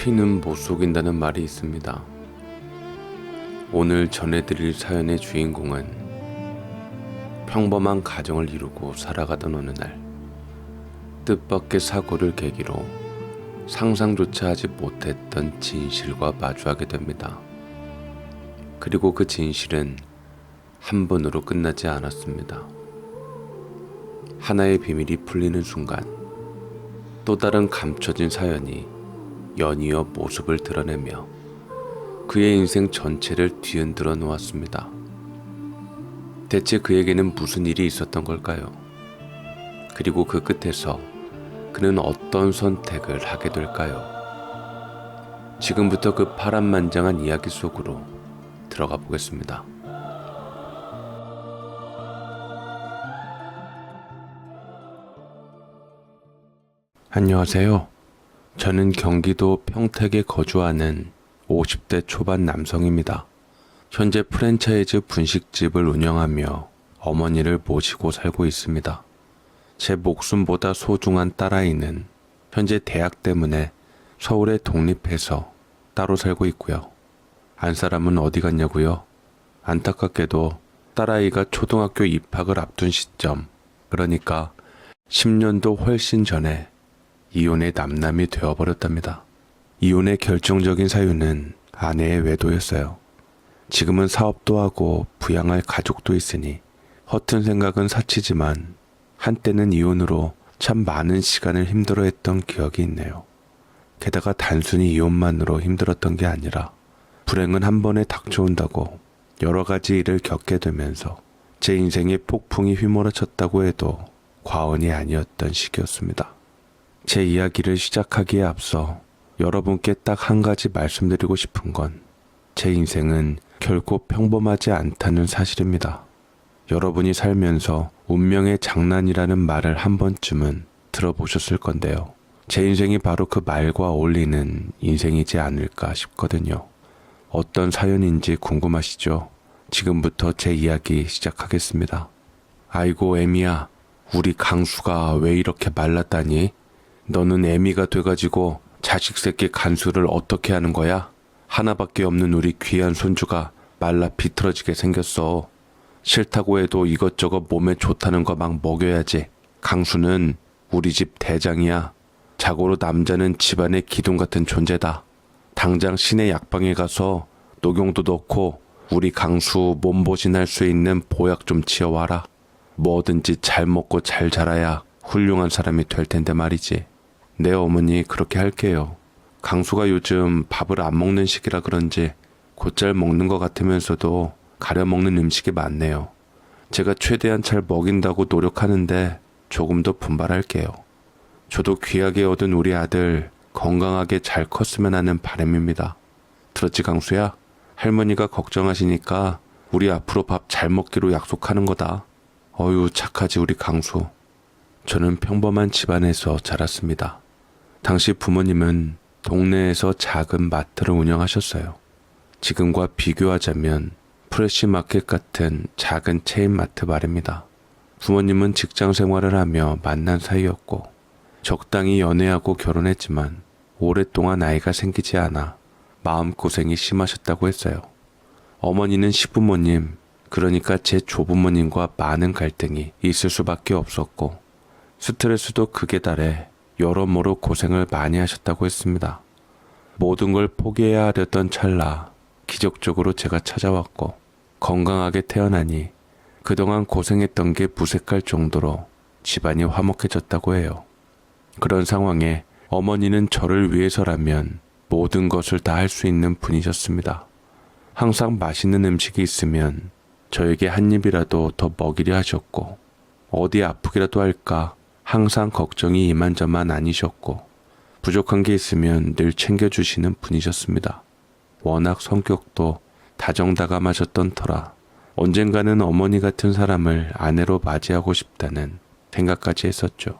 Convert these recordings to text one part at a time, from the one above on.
피는 못 속인다는 말이 있습니다. 오늘 전해드릴 사연의 주인공은 평범한 가정을 이루고 살아가던 어느 날 뜻밖의 사고를 계기로 상상조차 하지 못했던 진실과 마주하게 됩니다. 그리고 그 진실은 한 번으로 끝나지 않았습니다. 하나의 비밀이 풀리는 순간 또 다른 감춰진 사연이 연이어 모습을 드러내며 그의 인생 전체를 뒤흔들어 놓았습니다. 대체 그에게는 무슨 일이 있었던 걸까요? 그리고 그 끝에서 그는 어떤 선택을 하게 될까요? 지금부터 그 파란만장한 이야기 속으로 들어가 보겠습니다. 안녕하세요. 저는 경기도 평택에 거주하는 50대 초반 남성입니다. 현재 프랜차이즈 분식집을 운영하며 어머니를 모시고 살고 있습니다. 제 목숨보다 소중한 딸아이는 현재 대학 때문에 서울에 독립해서 따로 살고 있고요. 안 사람은 어디 갔냐고요? 안타깝게도 딸아이가 초등학교 입학을 앞둔 시점, 그러니까 10년도 훨씬 전에 이혼의 남남이 되어버렸답니다. 이혼의 결정적인 사유는 아내의 외도였어요. 지금은 사업도 하고 부양할 가족도 있으니 허튼 생각은 사치지만 한때는 이혼으로 참 많은 시간을 힘들어했던 기억이 있네요. 게다가 단순히 이혼만으로 힘들었던 게 아니라 불행은 한 번에 닥쳐온다고 여러 가지 일을 겪게 되면서 제 인생에 폭풍이 휘몰아쳤다고 해도 과언이 아니었던 시기였습니다. 제 이야기를 시작하기에 앞서 여러분께 딱 한 가지 말씀드리고 싶은 건 제 인생은 결코 평범하지 않다는 사실입니다. 여러분이 살면서 운명의 장난이라는 말을 한 번쯤은 들어보셨을 건데요. 제 인생이 바로 그 말과 어울리는 인생이지 않을까 싶거든요. 어떤 사연인지 궁금하시죠? 지금부터 제 이야기 시작하겠습니다. 아이고 애미야, 우리 강수가 왜 이렇게 말랐다니? 너는 애미가 돼가지고 자식 새끼 간수를 어떻게 하는 거야? 하나밖에 없는 우리 귀한 손주가 말라 비틀어지게 생겼어. 싫다고 해도 이것저것 몸에 좋다는 거 막 먹여야지. 강수는 우리 집 대장이야. 자고로 남자는 집안의 기둥 같은 존재다. 당장 시내 약방에 가서 녹용도 넣고 우리 강수 몸보신할 수 있는 보약 좀 지어와라. 뭐든지 잘 먹고 잘 자라야 훌륭한 사람이 될 텐데 말이지. 네 어머니 그렇게 할게요. 강수가 요즘 밥을 안 먹는 시기라 그런지 곧잘 먹는 것 같으면서도 가려 먹는 음식이 많네요. 제가 최대한 잘 먹인다고 노력하는데 조금 더 분발할게요. 저도 귀하게 얻은 우리 아들 건강하게 잘 컸으면 하는 바람입니다. 들었지 강수야? 할머니가 걱정하시니까 우리 앞으로 밥 잘 먹기로 약속하는 거다. 어휴 착하지 우리 강수. 저는 평범한 집안에서 자랐습니다. 당시 부모님은 동네에서 작은 마트를 운영하셨어요. 지금과 비교하자면 프레시마켓 같은 작은 체인마트 말입니다. 부모님은 직장 생활을 하며 만난 사이였고 적당히 연애하고 결혼했지만 오랫동안 아이가 생기지 않아 마음고생이 심하셨다고 했어요. 어머니는 시부모님, 그러니까 제 조부모님과 많은 갈등이 있을 수밖에 없었고 스트레스도 극에 달해 여러모로 고생을 많이 하셨다고 했습니다. 모든 걸 포기해야 하려던 찰나 기적적으로 제가 찾아왔고 건강하게 태어나니 그동안 고생했던 게 무색할 정도로 집안이 화목해졌다고 해요. 그런 상황에 어머니는 저를 위해서라면 모든 것을 다 할 수 있는 분이셨습니다. 항상 맛있는 음식이 있으면 저에게 한 입이라도 더 먹이려 하셨고 어디 아프기라도 할까 항상 걱정이 이만저만 아니셨고 부족한 게 있으면 늘 챙겨주시는 분이셨습니다. 워낙 성격도 다정다감하셨던 터라 언젠가는 어머니 같은 사람을 아내로 맞이하고 싶다는 생각까지 했었죠.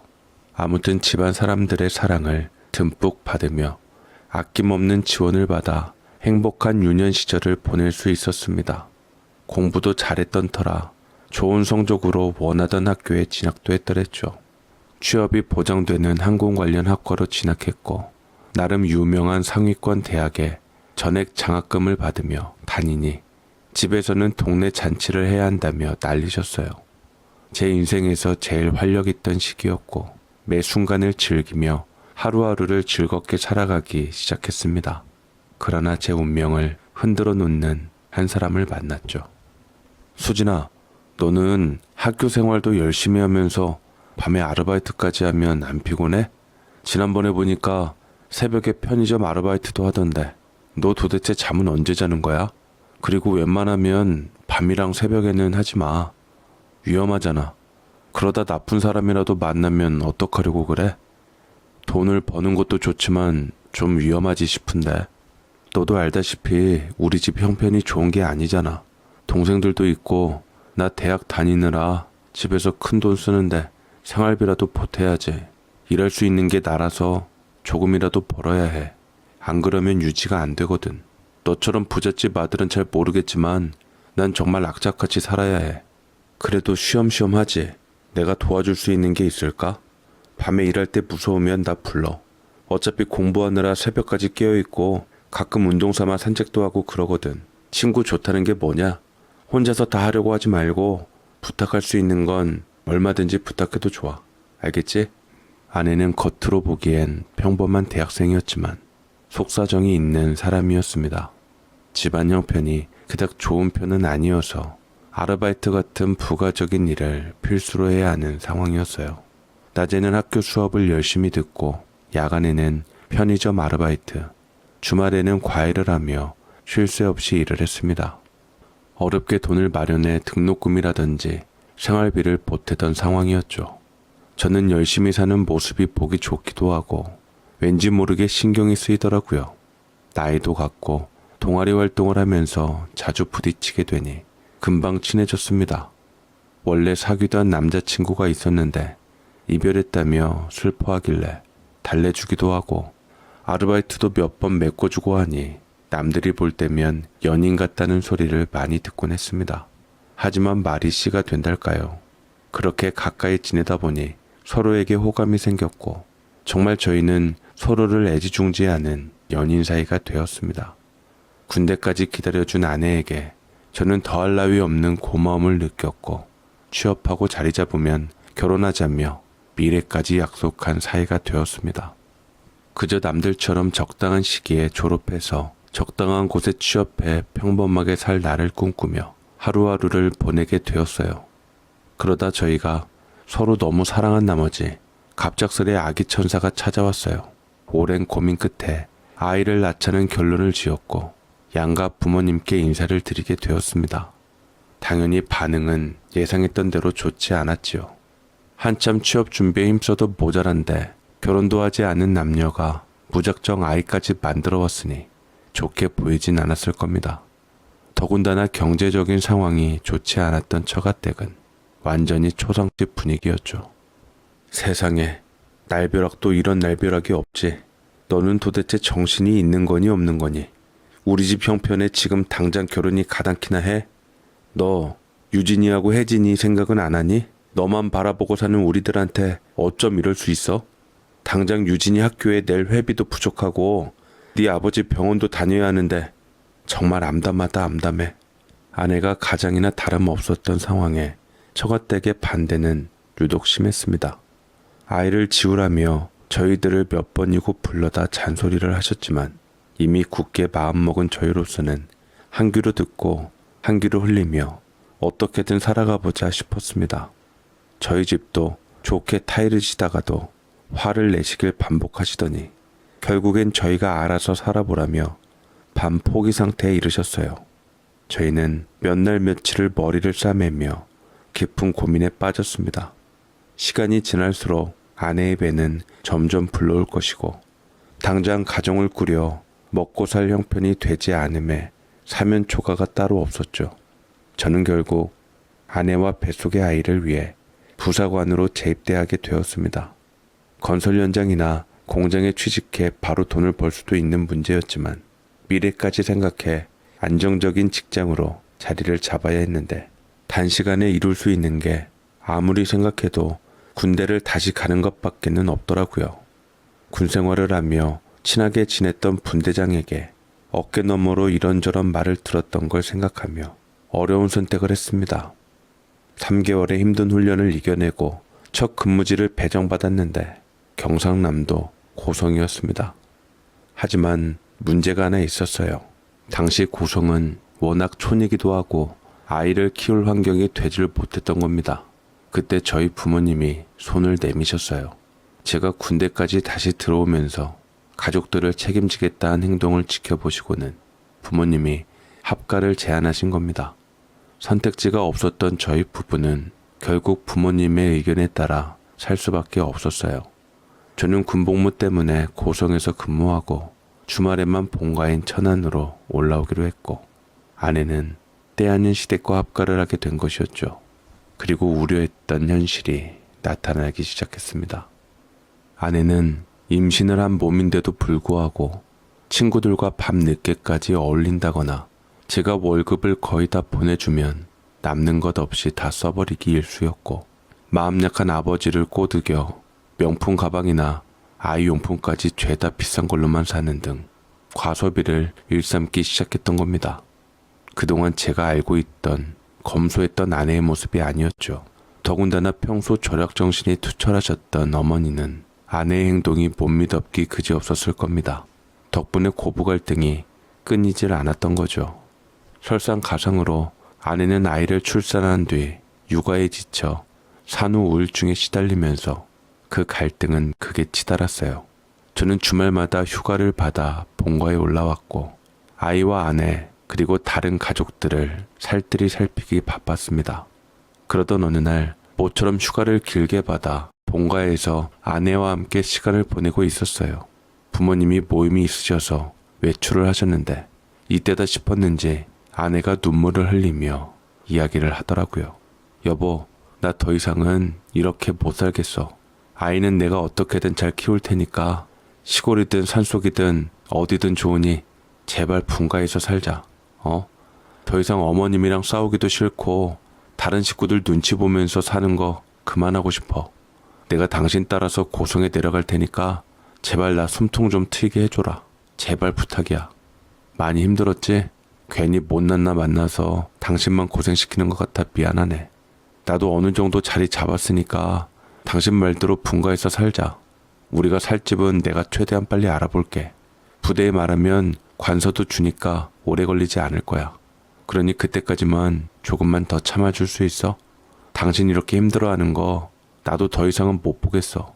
아무튼 집안 사람들의 사랑을 듬뿍 받으며 아낌없는 지원을 받아 행복한 유년 시절을 보낼 수 있었습니다. 공부도 잘했던 터라 좋은 성적으로 원하던 학교에 진학도 했더랬죠. 취업이 보장되는 항공 관련 학과로 진학했고 나름 유명한 상위권 대학에 전액 장학금을 받으며 다니니 집에서는 동네 잔치를 해야 한다며 난리셨어요. 제 인생에서 제일 활력 있던 시기였고 매 순간을 즐기며 하루하루를 즐겁게 살아가기 시작했습니다. 그러나 제 운명을 흔들어 놓는 한 사람을 만났죠. 수진아, 너는 학교 생활도 열심히 하면서 밤에 아르바이트까지 하면 안 피곤해? 지난번에 보니까 새벽에 편의점 아르바이트도 하던데 너 도대체 잠은 언제 자는 거야? 그리고 웬만하면 밤이랑 새벽에는 하지 마. 위험하잖아. 그러다 나쁜 사람이라도 만나면 어떡하려고 그래? 돈을 버는 것도 좋지만 좀 위험하지 싶은데. 너도 알다시피 우리 집 형편이 좋은 게 아니잖아. 동생들도 있고 나 대학 다니느라 집에서 큰 돈 쓰는데 생활비라도 보태야지. 일할 수 있는 게 나라서 조금이라도 벌어야 해. 안 그러면 유지가 안 되거든. 너처럼 부잣집 아들은 잘 모르겠지만 난 정말 악착같이 살아야 해. 그래도 쉬엄쉬엄 하지. 내가 도와줄 수 있는 게 있을까? 밤에 일할 때 무서우면 나 불러. 어차피 공부하느라 새벽까지 깨어있고 가끔 운동 삼아 산책도 하고 그러거든. 친구 좋다는 게 뭐냐? 혼자서 다 하려고 하지 말고 부탁할 수 있는 건 얼마든지 부탁해도 좋아. 알겠지? 아내는 겉으로 보기엔 평범한 대학생이었지만 속사정이 있는 사람이었습니다. 집안 형편이 그닥 좋은 편은 아니어서 아르바이트 같은 부가적인 일을 필수로 해야 하는 상황이었어요. 낮에는 학교 수업을 열심히 듣고 야간에는 편의점 아르바이트, 주말에는 과외를 하며 쉴 새 없이 일을 했습니다. 어렵게 돈을 마련해 등록금이라든지 생활비를 보태던 상황이었죠. 저는 열심히 사는 모습이 보기 좋기도 하고 왠지 모르게 신경이 쓰이더라고요. 나이도 같고 동아리 활동을 하면서 자주 부딪히게 되니 금방 친해졌습니다. 원래 사귀던 남자친구가 있었는데 이별했다며 슬퍼하길래 달래주기도 하고 아르바이트도 몇 번 메꿔주고 하니 남들이 볼 때면 연인 같다는 소리를 많이 듣곤 했습니다. 하지만 말이 씨가 된달까요? 그렇게 가까이 지내다 보니 서로에게 호감이 생겼고 정말 저희는 서로를 애지중지하는 연인 사이가 되었습니다. 군대까지 기다려준 아내에게 저는 더할 나위 없는 고마움을 느꼈고 취업하고 자리 잡으면 결혼하자며 미래까지 약속한 사이가 되었습니다. 그저 남들처럼 적당한 시기에 졸업해서 적당한 곳에 취업해 평범하게 살 날을 꿈꾸며 하루하루를 보내게 되었어요. 그러다 저희가 서로 너무 사랑한 나머지 갑작스레 아기 천사가 찾아왔어요. 오랜 고민 끝에 아이를 낳자는 결론을 지었고 양가 부모님께 인사를 드리게 되었습니다. 당연히 반응은 예상했던 대로 좋지 않았지요. 한참 취업 준비에 힘써도 모자란데 결혼도 하지 않은 남녀가 무작정 아이까지 만들어 왔으니 좋게 보이진 않았을 겁니다. 더군다나 경제적인 상황이 좋지 않았던 처가댁은 완전히 초상집 분위기였죠. 세상에, 날벼락도 이런 날벼락이 없지. 너는 도대체 정신이 있는 거니 없는 거니? 우리 집 형편에 지금 당장 결혼이 가당키나 해? 너 유진이하고 혜진이 생각은 안 하니? 너만 바라보고 사는 우리들한테 어쩜 이럴 수 있어? 당장 유진이 학교에 낼 회비도 부족하고 네 아버지 병원도 다녀야 하는데 정말 암담하다 암담해. 아내가 가장이나 다름없었던 상황에 처가댁의 반대는 유독 심했습니다. 아이를 지우라며 저희들을 몇 번이고 불러다 잔소리를 하셨지만 이미 굳게 마음먹은 저희로서는 한 귀로 듣고 한 귀로 흘리며 어떻게든 살아가 보자 싶었습니다. 저희 집도 좋게 타일을 치다가도 화를 내시길 반복하시더니 결국엔 저희가 알아서 살아보라며 반 포기 상태에 이르셨어요. 저희는 몇 날 며칠을 머리를 싸매며 깊은 고민에 빠졌습니다. 시간이 지날수록 아내의 배는 점점 불러올 것이고 당장 가정을 꾸려 먹고 살 형편이 되지 않음에 사면초가가 따로 없었죠. 저는 결국 아내와 뱃속의 아이를 위해 부사관으로 재입대하게 되었습니다. 건설 현장이나 공장에 취직해 바로 돈을 벌 수도 있는 문제였지만 미래까지 생각해 안정적인 직장으로 자리를 잡아야 했는데 단시간에 이룰 수 있는 게 아무리 생각해도 군대를 다시 가는 것밖에는 없더라고요. 군 생활을 하며 친하게 지냈던 분대장에게 어깨너머로 이런저런 말을 들었던 걸 생각하며 어려운 선택을 했습니다. 3개월의 힘든 훈련을 이겨내고 첫 근무지를 배정받았는데 경상남도 고성이었습니다. 하지만 문제가 하나 있었어요. 당시 고성은 워낙 촌이기도 하고 아이를 키울 환경이 되질 못했던 겁니다. 그때 저희 부모님이 손을 내미셨어요. 제가 군대까지 다시 들어오면서 가족들을 책임지겠다는 행동을 지켜보시고는 부모님이 합가를 제안하신 겁니다. 선택지가 없었던 저희 부부는 결국 부모님의 의견에 따라 살 수밖에 없었어요. 저는 군복무 때문에 고성에서 근무하고 주말에만 본가인 천안으로 올라오기로 했고, 아내는 때 아닌 시댁과 합가를 하게 된 것이었죠. 그리고 우려했던 현실이 나타나기 시작했습니다. 아내는 임신을 한 몸인데도 불구하고 친구들과 밤 늦게까지 어울린다거나 제가 월급을 거의 다 보내주면 남는 것 없이 다 써버리기 일쑤였고, 마음 약한 아버지를 꼬드겨 명품 가방이나 아이 용품까지 죄다 비싼 걸로만 사는 등 과소비를 일삼기 시작했던 겁니다. 그동안 제가 알고 있던 검소했던 아내의 모습이 아니었죠. 더군다나 평소 절약정신이 투철하셨던 어머니는 아내의 행동이 못 믿었기 그지없었을 겁니다. 덕분에 고부 갈등이 끊이질 않았던 거죠. 설상가상으로 아내는 아이를 출산한 뒤 육아에 지쳐 산후 우울증에 시달리면서 그 갈등은 극에 치달았어요. 저는 주말마다 휴가를 받아 본가에 올라왔고 아이와 아내 그리고 다른 가족들을 살뜰히 살피기 바빴습니다. 그러던 어느 날 모처럼 휴가를 길게 받아 본가에서 아내와 함께 시간을 보내고 있었어요. 부모님이 모임이 있으셔서 외출을 하셨는데 이때다 싶었는지 아내가 눈물을 흘리며 이야기를 하더라고요. 여보, 나 더 이상은 이렇게 못 살겠어. 아이는 내가 어떻게든 잘 키울 테니까 시골이든 산속이든 어디든 좋으니 제발 분가해서 살자. 더 이상 어머님이랑 싸우기도 싫고 다른 식구들 눈치 보면서 사는 거 그만하고 싶어. 내가 당신 따라서 고성에 내려갈 테니까 제발 나 숨통 좀 트이게 해줘라. 제발 부탁이야. 많이 힘들었지? 괜히 못난 나 만나서 당신만 고생시키는 것 같아 미안하네. 나도 어느 정도 자리 잡았으니까 당신 말대로 분가해서 살자. 우리가 살 집은 내가 최대한 빨리 알아볼게. 부대에 말하면 관서도 주니까 오래 걸리지 않을 거야. 그러니 그때까지만 조금만 더 참아줄 수 있어? 당신 이렇게 힘들어하는 거 나도 더 이상은 못 보겠어.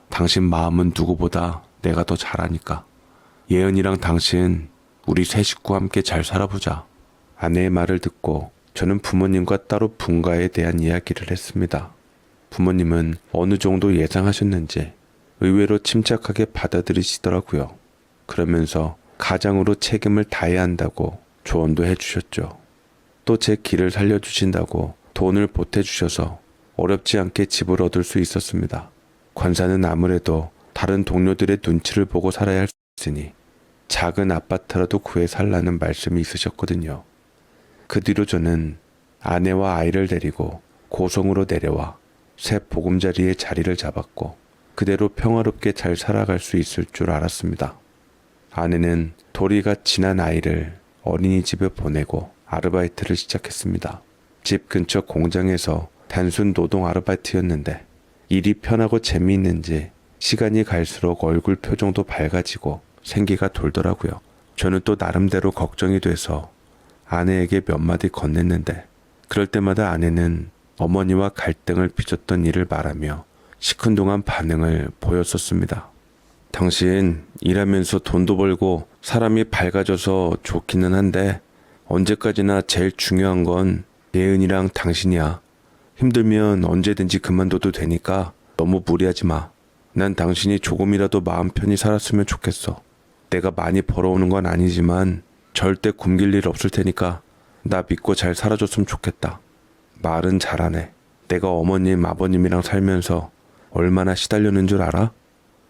당신 마음은 누구보다 내가 더 잘 아니까. 예은이랑 당신 우리 세 식구 함께 잘 살아보자. 아내의 말을 듣고 저는 부모님과 따로 분가에 대한 이야기를 했습니다. 부모님은 어느 정도 예상하셨는지 의외로 침착하게 받아들이시더라고요. 그러면서 가장으로 책임을 다해야 한다고 조언도 해주셨죠. 또 제 길을 살려주신다고 돈을 보태주셔서 어렵지 않게 집을 얻을 수 있었습니다. 관사는 아무래도 다른 동료들의 눈치를 보고 살아야 했으니 작은 아파트라도 구해 살라는 말씀이 있으셨거든요. 그 뒤로 저는 아내와 아이를 데리고 고성으로 내려와 새 보금자리에 자리를 잡았고 그대로 평화롭게 잘 살아갈 수 있을 줄 알았습니다. 아내는 도리가 지난 아이를 어린이집에 보내고 아르바이트를 시작했습니다. 집 근처 공장에서 단순 노동 아르바이트였는데 일이 편하고 재미있는지 시간이 갈수록 얼굴 표정도 밝아지고 생기가 돌더라고요. 저는 또 나름대로 걱정이 돼서 아내에게 몇 마디 건넸는데 그럴 때마다 아내는 어머니와 갈등을 빚었던 일을 말하며 시큰둥한 반응을 보였었습니다. 당신 일하면서 돈도 벌고 사람이 밝아져서 좋기는 한데 언제까지나 제일 중요한 건 예은이랑 당신이야. 힘들면 언제든지 그만둬도 되니까 너무 무리하지 마. 난 당신이 조금이라도 마음 편히 살았으면 좋겠어. 내가 많이 벌어오는 건 아니지만 절대 굶길 일 없을 테니까 나 믿고 잘 살아줬으면 좋겠다. 말은 잘하네. 내가 어머님, 아버님이랑 살면서 얼마나 시달렸는 줄 알아?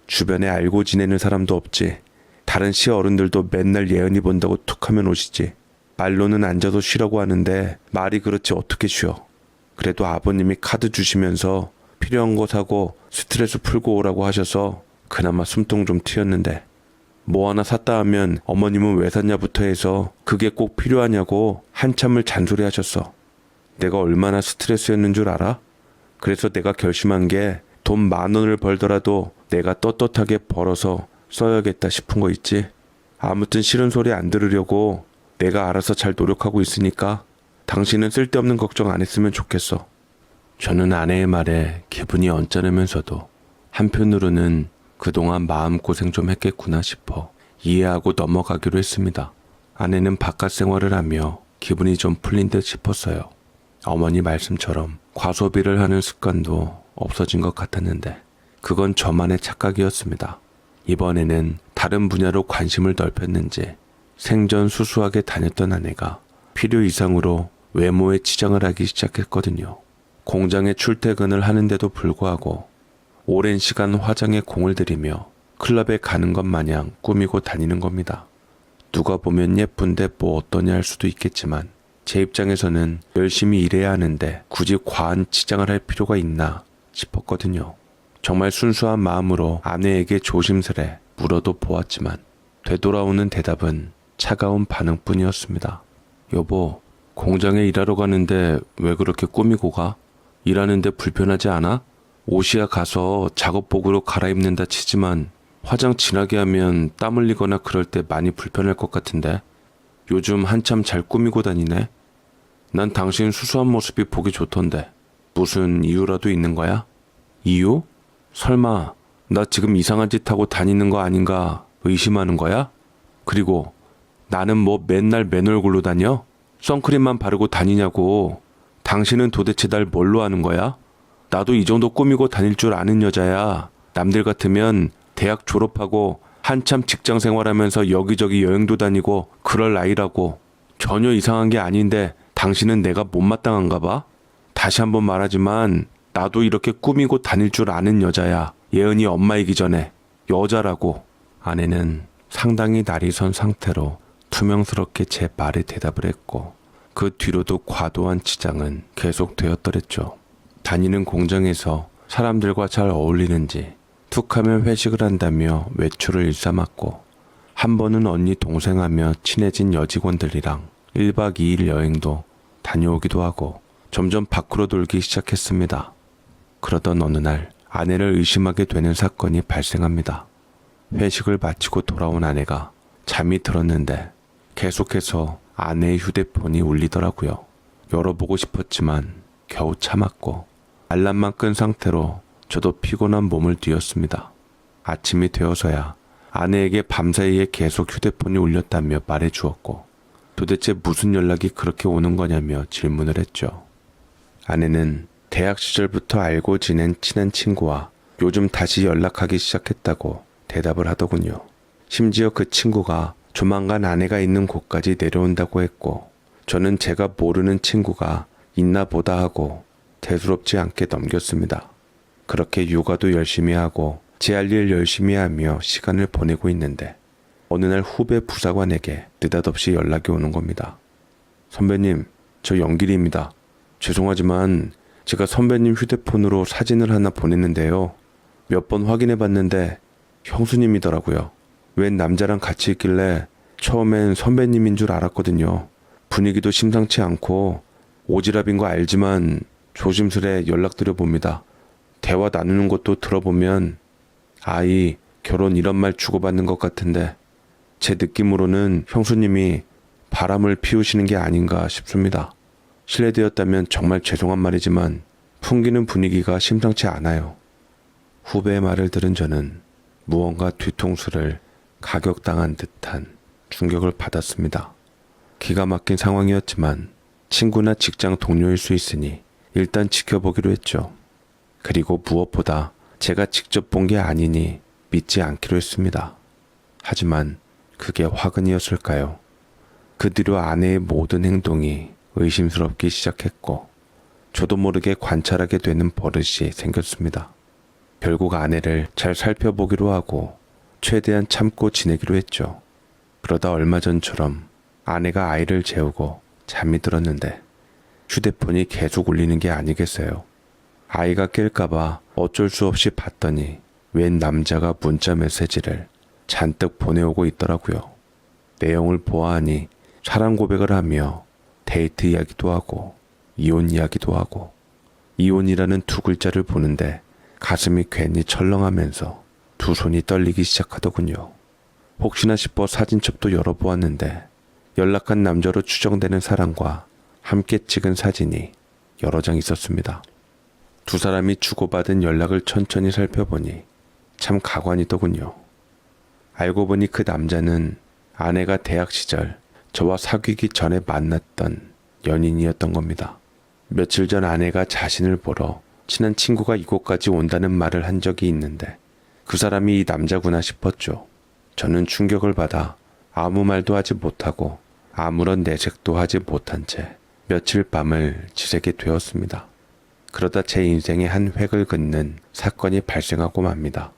주변에 알고 지내는 사람도 없지. 다른 시 어른들도 맨날 예은이 본다고 툭하면 오시지. 말로는 앉아서 쉬라고 하는데 말이 그렇지 어떻게 쉬어. 그래도 아버님이 카드 주시면서 필요한 거 사고 스트레스 풀고 오라고 하셔서 그나마 숨통 좀 트였는데 뭐 하나 샀다 하면 어머님은 왜 샀냐부터 해서 그게 꼭 필요하냐고 한참을 잔소리하셨어. 내가 얼마나 스트레스였는 줄 알아? 그래서 내가 결심한 게 돈 10,000원을 벌더라도 내가 떳떳하게 벌어서 써야겠다 싶은 거 있지. 아무튼 싫은 소리 안 들으려고 내가 알아서 잘 노력하고 있으니까 당신은 쓸데없는 걱정 안 했으면 좋겠어. 저는 아내의 말에 기분이 언짢으면서도 한편으로는 그동안 마음고생 좀 했겠구나 싶어 이해하고 넘어가기로 했습니다. 아내는 바깥 생활을 하며 기분이 좀 풀린 듯 싶었어요. 어머니 말씀처럼 과소비를 하는 습관도 없어진 것 같았는데 그건 저만의 착각이었습니다. 이번에는 다른 분야로 관심을 넓혔는지 생전 수수하게 다녔던 아내가 필요 이상으로 외모에 치장을 하기 시작했거든요. 공장에 출퇴근을 하는데도 불구하고 오랜 시간 화장에 공을 들이며 클럽에 가는 것 마냥 꾸미고 다니는 겁니다. 누가 보면 예쁜데 뭐 어떠냐 할 수도 있겠지만 제 입장에서는 열심히 일해야 하는데 굳이 과한 치장을 할 필요가 있나 싶었거든요. 정말 순수한 마음으로 아내에게 조심스레 물어도 보았지만 되돌아오는 대답은 차가운 반응뿐이었습니다. 여보, 공장에 일하러 가는데 왜 그렇게 꾸미고 가? 일하는데 불편하지 않아? 옷이야 가서 작업복으로 갈아입는다 치지만 화장 진하게 하면 땀 흘리거나 그럴 때 많이 불편할 것 같은데 요즘 한참 잘 꾸미고 다니네? 난 당신 수수한 모습이 보기 좋던데 무슨 이유라도 있는 거야? 이유? 설마 나 지금 이상한 짓 하고 다니는 거 아닌가 의심하는 거야? 그리고 나는 뭐 맨날 맨 얼굴로 다녀? 선크림만 바르고 다니냐고. 당신은 도대체 날 뭘로 아는 거야? 나도 이 정도 꾸미고 다닐 줄 아는 여자야. 남들 같으면 대학 졸업하고 한참 직장 생활하면서 여기저기 여행도 다니고 그럴 나이라고. 전혀 이상한 게 아닌데 당신은 내가 못마땅한가 봐? 다시 한번 말하지만 나도 이렇게 꾸미고 다닐 줄 아는 여자야. 예은이 엄마이기 전에. 여자라고. 아내는 상당히 날이 선 상태로 투명스럽게 제 말에 대답을 했고 그 뒤로도 과도한 치장은 계속되었더랬죠. 다니는 공장에서 사람들과 잘 어울리는지 툭하면 회식을 한다며 외출을 일삼았고 한 번은 언니 동생하며 친해진 여직원들이랑 1박 2일 여행도 다녀오기도 하고 점점 밖으로 돌기 시작했습니다. 그러던 어느 날 아내를 의심하게 되는 사건이 발생합니다. 회식을 마치고 돌아온 아내가 잠이 들었는데 계속해서 아내의 휴대폰이 울리더라고요. 열어보고 싶었지만 겨우 참았고 알람만 끈 상태로 저도 피곤한 몸을 뉘었습니다. 아침이 되어서야 아내에게 밤사이에 계속 휴대폰이 울렸다며 말해주었고 도대체 무슨 연락이 그렇게 오는 거냐며 질문을 했죠. 아내는 대학 시절부터 알고 지낸 친한 친구와 요즘 다시 연락하기 시작했다고 대답을 하더군요. 심지어 그 친구가 조만간 아내가 있는 곳까지 내려온다고 했고 저는 제가 모르는 친구가 있나 보다 하고 대수롭지 않게 넘겼습니다. 그렇게 육아도 열심히 하고 제 할 일 열심히 하며 시간을 보내고 있는데 어느 날 후배 부사관에게 느닷없이 연락이 오는 겁니다. 선배님, 저 영길이입니다. 죄송하지만 제가 선배님 휴대폰으로 사진을 하나 보냈는데요. 몇 번 확인해 봤는데 형수님이더라고요. 웬 남자랑 같이 있길래 처음엔 선배님인 줄 알았거든요. 분위기도 심상치 않고 오지랖인 거 알지만 조심스레 연락드려 봅니다. 대화 나누는 것도 들어보면 아이, 결혼 이런 말 주고받는 것 같은데 제 느낌으로는 형수님이 바람을 피우시는 게 아닌가 싶습니다. 실례되었다면 정말 죄송한 말이지만 풍기는 분위기가 심상치 않아요. 후배의 말을 들은 저는 무언가 뒤통수를 가격당한 듯한 충격을 받았습니다. 기가 막힌 상황이었지만 친구나 직장 동료일 수 있으니 일단 지켜보기로 했죠. 그리고 무엇보다 제가 직접 본 게 아니니 믿지 않기로 했습니다. 하지만 그게 화근이었을까요? 그 뒤로 아내의 모든 행동이 의심스럽기 시작했고 저도 모르게 관찰하게 되는 버릇이 생겼습니다. 결국 아내를 잘 살펴보기로 하고 최대한 참고 지내기로 했죠. 그러다 얼마 전처럼 아내가 아이를 재우고 잠이 들었는데 휴대폰이 계속 울리는 게 아니겠어요. 아이가 깰까봐 어쩔 수 없이 봤더니 웬 남자가 문자 메시지를 잔뜩 보내오고 있더라고요. 내용을 보아하니 사랑 고백을 하며 데이트 이야기도 하고 이혼 이야기도 하고 이혼이라는 두 글자를 보는데 가슴이 괜히 철렁하면서 두 손이 떨리기 시작하더군요. 혹시나 싶어 사진첩도 열어보았는데 연락한 남자로 추정되는 사람과 함께 찍은 사진이 여러 장 있었습니다. 두 사람이 주고받은 연락을 천천히 살펴보니 참 가관이더군요. 알고 보니 그 남자는 아내가 대학 시절 저와 사귀기 전에 만났던 연인이었던 겁니다. 며칠 전 아내가 자신을 보러 친한 친구가 이곳까지 온다는 말을 한 적이 있는데 그 사람이 이 남자구나 싶었죠. 저는 충격을 받아 아무 말도 하지 못하고 아무런 내색도 하지 못한 채 며칠 밤을 지새게 되었습니다. 그러다 제 인생의 한 획을 긋는 사건이 발생하고 맙니다.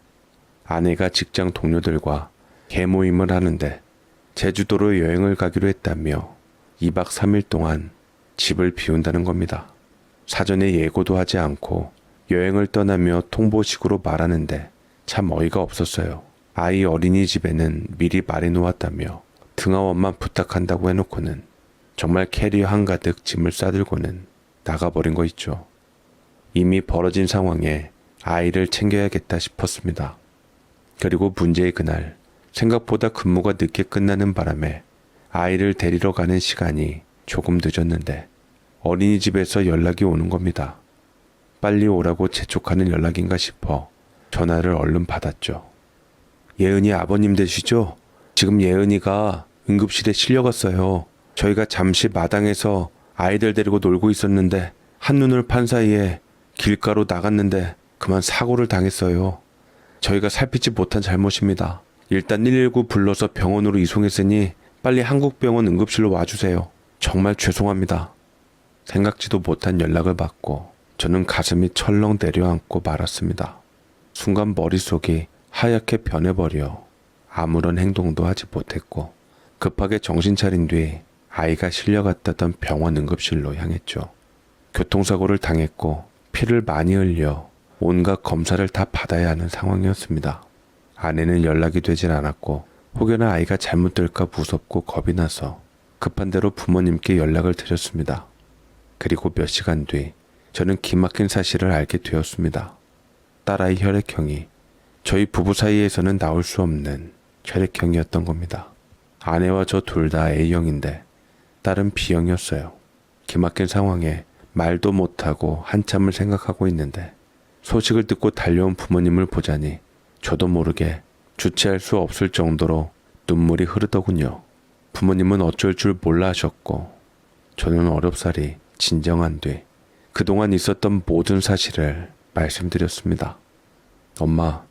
아내가 직장 동료들과 개모임을 하는데 제주도로 여행을 가기로 했다며 2박 3일 동안 집을 비운다는 겁니다. 사전에 예고도 하지 않고 여행을 떠나며 통보식으로 말하는데 참 어이가 없었어요. 아이 어린이집에는 미리 말해놓았다며 등하원만 부탁한다고 해놓고는 정말 캐리어 한가득 짐을 싸들고는 나가버린 거 있죠. 이미 벌어진 상황에 아이를 챙겨야겠다 싶었습니다. 그리고 문제의 그날 생각보다 근무가 늦게 끝나는 바람에 아이를 데리러 가는 시간이 조금 늦었는데 어린이집에서 연락이 오는 겁니다. 빨리 오라고 재촉하는 연락인가 싶어 전화를 얼른 받았죠. 예은이 아버님 되시죠? 지금 예은이가 응급실에 실려갔어요. 저희가 잠시 마당에서 아이들 데리고 놀고 있었는데 한눈을 판 사이에 길가로 나갔는데 그만 사고를 당했어요. 저희가 살피지 못한 잘못입니다. 일단 119 불러서 병원으로 이송했으니 빨리 한국병원 응급실로 와주세요. 정말 죄송합니다. 생각지도 못한 연락을 받고 저는 가슴이 철렁 내려앉고 말았습니다. 순간 머릿속이 하얗게 변해버려 아무런 행동도 하지 못했고 급하게 정신 차린 뒤 아이가 실려갔다던 병원 응급실로 향했죠. 교통사고를 당했고 피를 많이 흘려 온갖 검사를 다 받아야 하는 상황이었습니다. 아내는 연락이 되질 않았고 혹여나 아이가 잘못될까 무섭고 겁이 나서 급한 대로 부모님께 연락을 드렸습니다. 그리고 몇 시간 뒤 저는 기막힌 사실을 알게 되었습니다. 딸아이 혈액형이 저희 부부 사이에서는 나올 수 없는 혈액형이었던 겁니다. 아내와 저 둘 다 A형인데 딸은 B형이었어요. 기막힌 상황에 말도 못하고 한참을 생각하고 있는데 소식을 듣고 달려온 부모님을 보자니 저도 모르게 주체할 수 없을 정도로 눈물이 흐르더군요. 부모님은 어쩔 줄 몰라 하셨고 저는 어렵사리 진정한 뒤 그동안 있었던 모든 사실을 말씀드렸습니다. 엄마,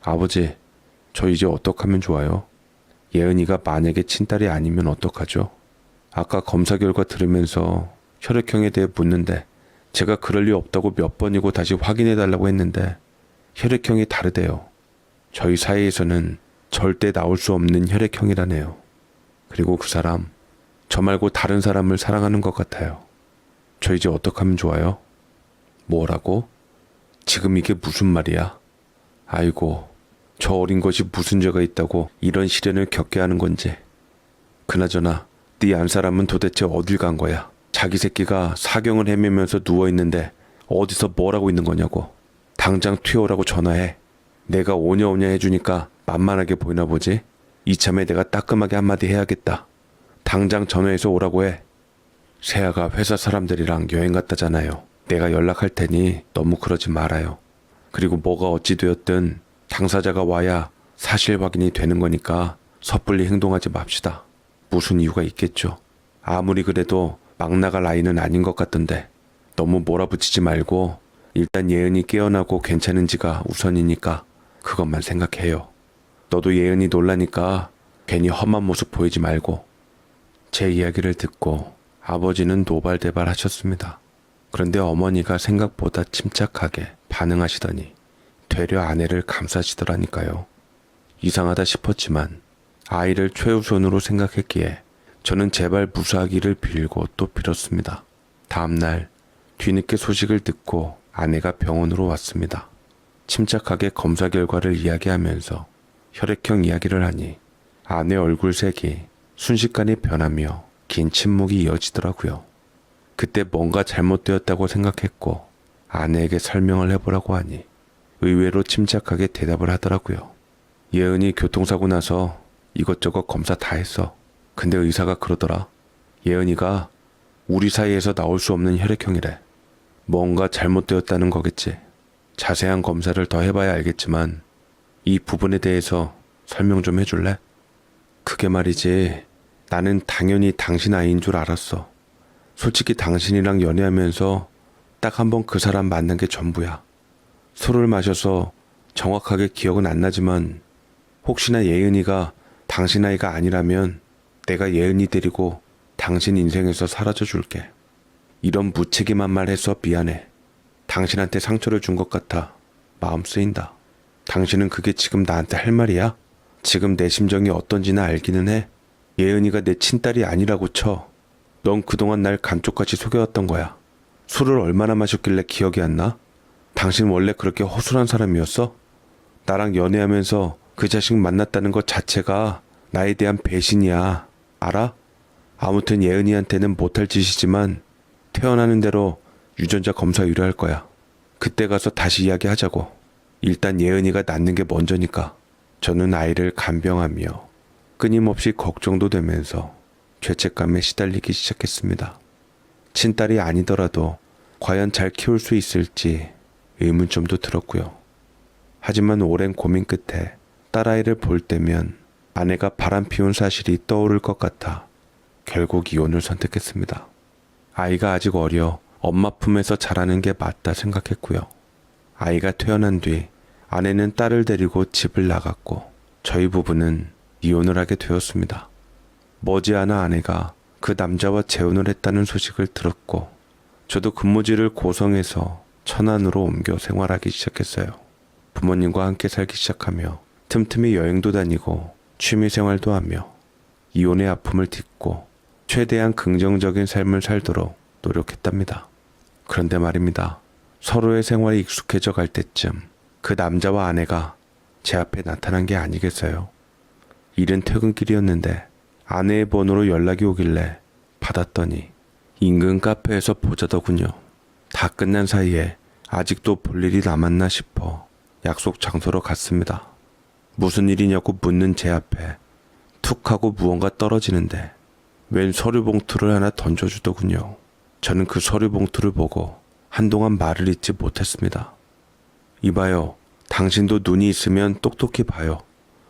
아버지, 저 이제 어떡하면 좋아요? 예은이가 만약에 친딸이 아니면 어떡하죠? 아까 검사 결과 들으면서 혈액형에 대해 묻는데 제가 그럴 리 없다고 몇 번이고 다시 확인해달라고 했는데 혈액형이 다르대요. 저희 사이에서는 절대 나올 수 없는 혈액형이라네요. 그리고 그 사람, 저 말고 다른 사람을 사랑하는 것 같아요. 저 이제 어떡하면 좋아요? 뭐라고? 지금 이게 무슨 말이야? 아이고, 저 어린 것이 무슨 죄가 있다고 이런 시련을 겪게 하는 건지. 그나저나 네 안사람은 도대체 어딜 간 거야? 자기 새끼가 사경을 헤매면서 누워있는데 어디서 뭘 하고 있는 거냐고. 당장 튀어오라고 전화해. 내가 오냐오냐 해주니까 만만하게 보이나 보지? 이참에 내가 따끔하게 한마디 해야겠다. 당장 전화해서 오라고 해. 세아가 회사 사람들이랑 여행 갔다잖아요. 내가 연락할 테니 너무 그러지 말아요. 그리고 뭐가 어찌 되었든 당사자가 와야 사실 확인이 되는 거니까 섣불리 행동하지 맙시다. 무슨 이유가 있겠죠. 아무리 그래도 막 나갈 아이는 아닌 것 같던데 너무 몰아붙이지 말고 일단 예은이 깨어나고 괜찮은지가 우선이니까 그것만 생각해요. 너도 예은이 놀라니까 괜히 험한 모습 보이지 말고. 제 이야기를 듣고 아버지는 노발대발 하셨습니다. 그런데 어머니가 생각보다 침착하게 반응하시더니 되려 아내를 감싸시더라니까요. 이상하다 싶었지만 아이를 최우선으로 생각했기에 저는 제발 무사하기를 빌고 또 빌었습니다. 다음날 뒤늦게 소식을 듣고 아내가 병원으로 왔습니다. 침착하게 검사 결과를 이야기하면서 혈액형 이야기를 하니 아내 얼굴색이 순식간에 변하며 긴 침묵이 이어지더라고요. 그때 뭔가 잘못되었다고 생각했고 아내에게 설명을 해보라고 하니 의외로 침착하게 대답을 하더라고요. 예은이 교통사고 나서 이것저것 검사 다 했어. 근데 의사가 그러더라. 예은이가 우리 사이에서 나올 수 없는 혈액형이래. 뭔가 잘못되었다는 거겠지. 자세한 검사를 더 해봐야 알겠지만 이 부분에 대해서 설명 좀 해줄래? 그게 말이지, 나는 당연히 당신 아이인 줄 알았어. 솔직히 당신이랑 연애하면서 딱 한 번 그 사람 만난 게 전부야. 술을 마셔서 정확하게 기억은 안 나지만 혹시나 예은이가 당신 아이가 아니라면 내가 예은이 데리고 당신 인생에서 사라져 줄게. 이런 무책임한 말 해서 미안해. 당신한테 상처를 준 것 같아 마음 쓰인다. 당신은 그게 지금 나한테 할 말이야? 지금 내 심정이 어떤지는 알기는 해. 예은이가 내 친딸이 아니라고 쳐. 넌 그동안 날 감쪽같이 속여왔던 거야. 술을 얼마나 마셨길래 기억이 안 나? 당신 원래 그렇게 허술한 사람이었어? 나랑 연애하면서 그 자식 만났다는 것 자체가 나에 대한 배신이야. 알아? 아무튼 예은이한테는 못할 짓이지만 태어나는 대로 유전자 검사 의뢰할 거야. 그때 가서 다시 이야기하자고. 일단 예은이가 낳는 게 먼저니까. 저는 아이를 간병하며 끊임없이 걱정도 되면서 죄책감에 시달리기 시작했습니다. 친딸이 아니더라도 과연 잘 키울 수 있을지 의문점도 들었고요. 하지만 오랜 고민 끝에 딸아이를 볼 때면 아내가 바람 피운 사실이 떠오를 것 같아 결국 이혼을 선택했습니다. 아이가 아직 어려 엄마 품에서 자라는 게 맞다 생각했고요. 아이가 태어난 뒤 아내는 딸을 데리고 집을 나갔고 저희 부부는 이혼을 하게 되었습니다. 머지않아 아내가 그 남자와 재혼을 했다는 소식을 들었고 저도 근무지를 고성에서 천안으로 옮겨 생활하기 시작했어요. 부모님과 함께 살기 시작하며 틈틈이 여행도 다니고 취미생활도 하며 이혼의 아픔을 딛고 최대한 긍정적인 삶을 살도록 노력했답니다. 그런데 말입니다. 서로의 생활에 익숙해져 갈 때쯤 그 남자와 아내가 제 앞에 나타난 게 아니겠어요. 이른 퇴근길이었는데 아내의 번호로 연락이 오길래 받았더니 인근 카페에서 보자더군요. 다 끝난 사이에 아직도 볼 일이 남았나 싶어 약속 장소로 갔습니다. 무슨 일이냐고 묻는 제 앞에 툭 하고 무언가 떨어지는데 웬 서류 봉투를 하나 던져주더군요. 저는 그 서류 봉투를 보고 한동안 말을 잇지 못했습니다. 이봐요. 당신도 눈이 있으면 똑똑히 봐요.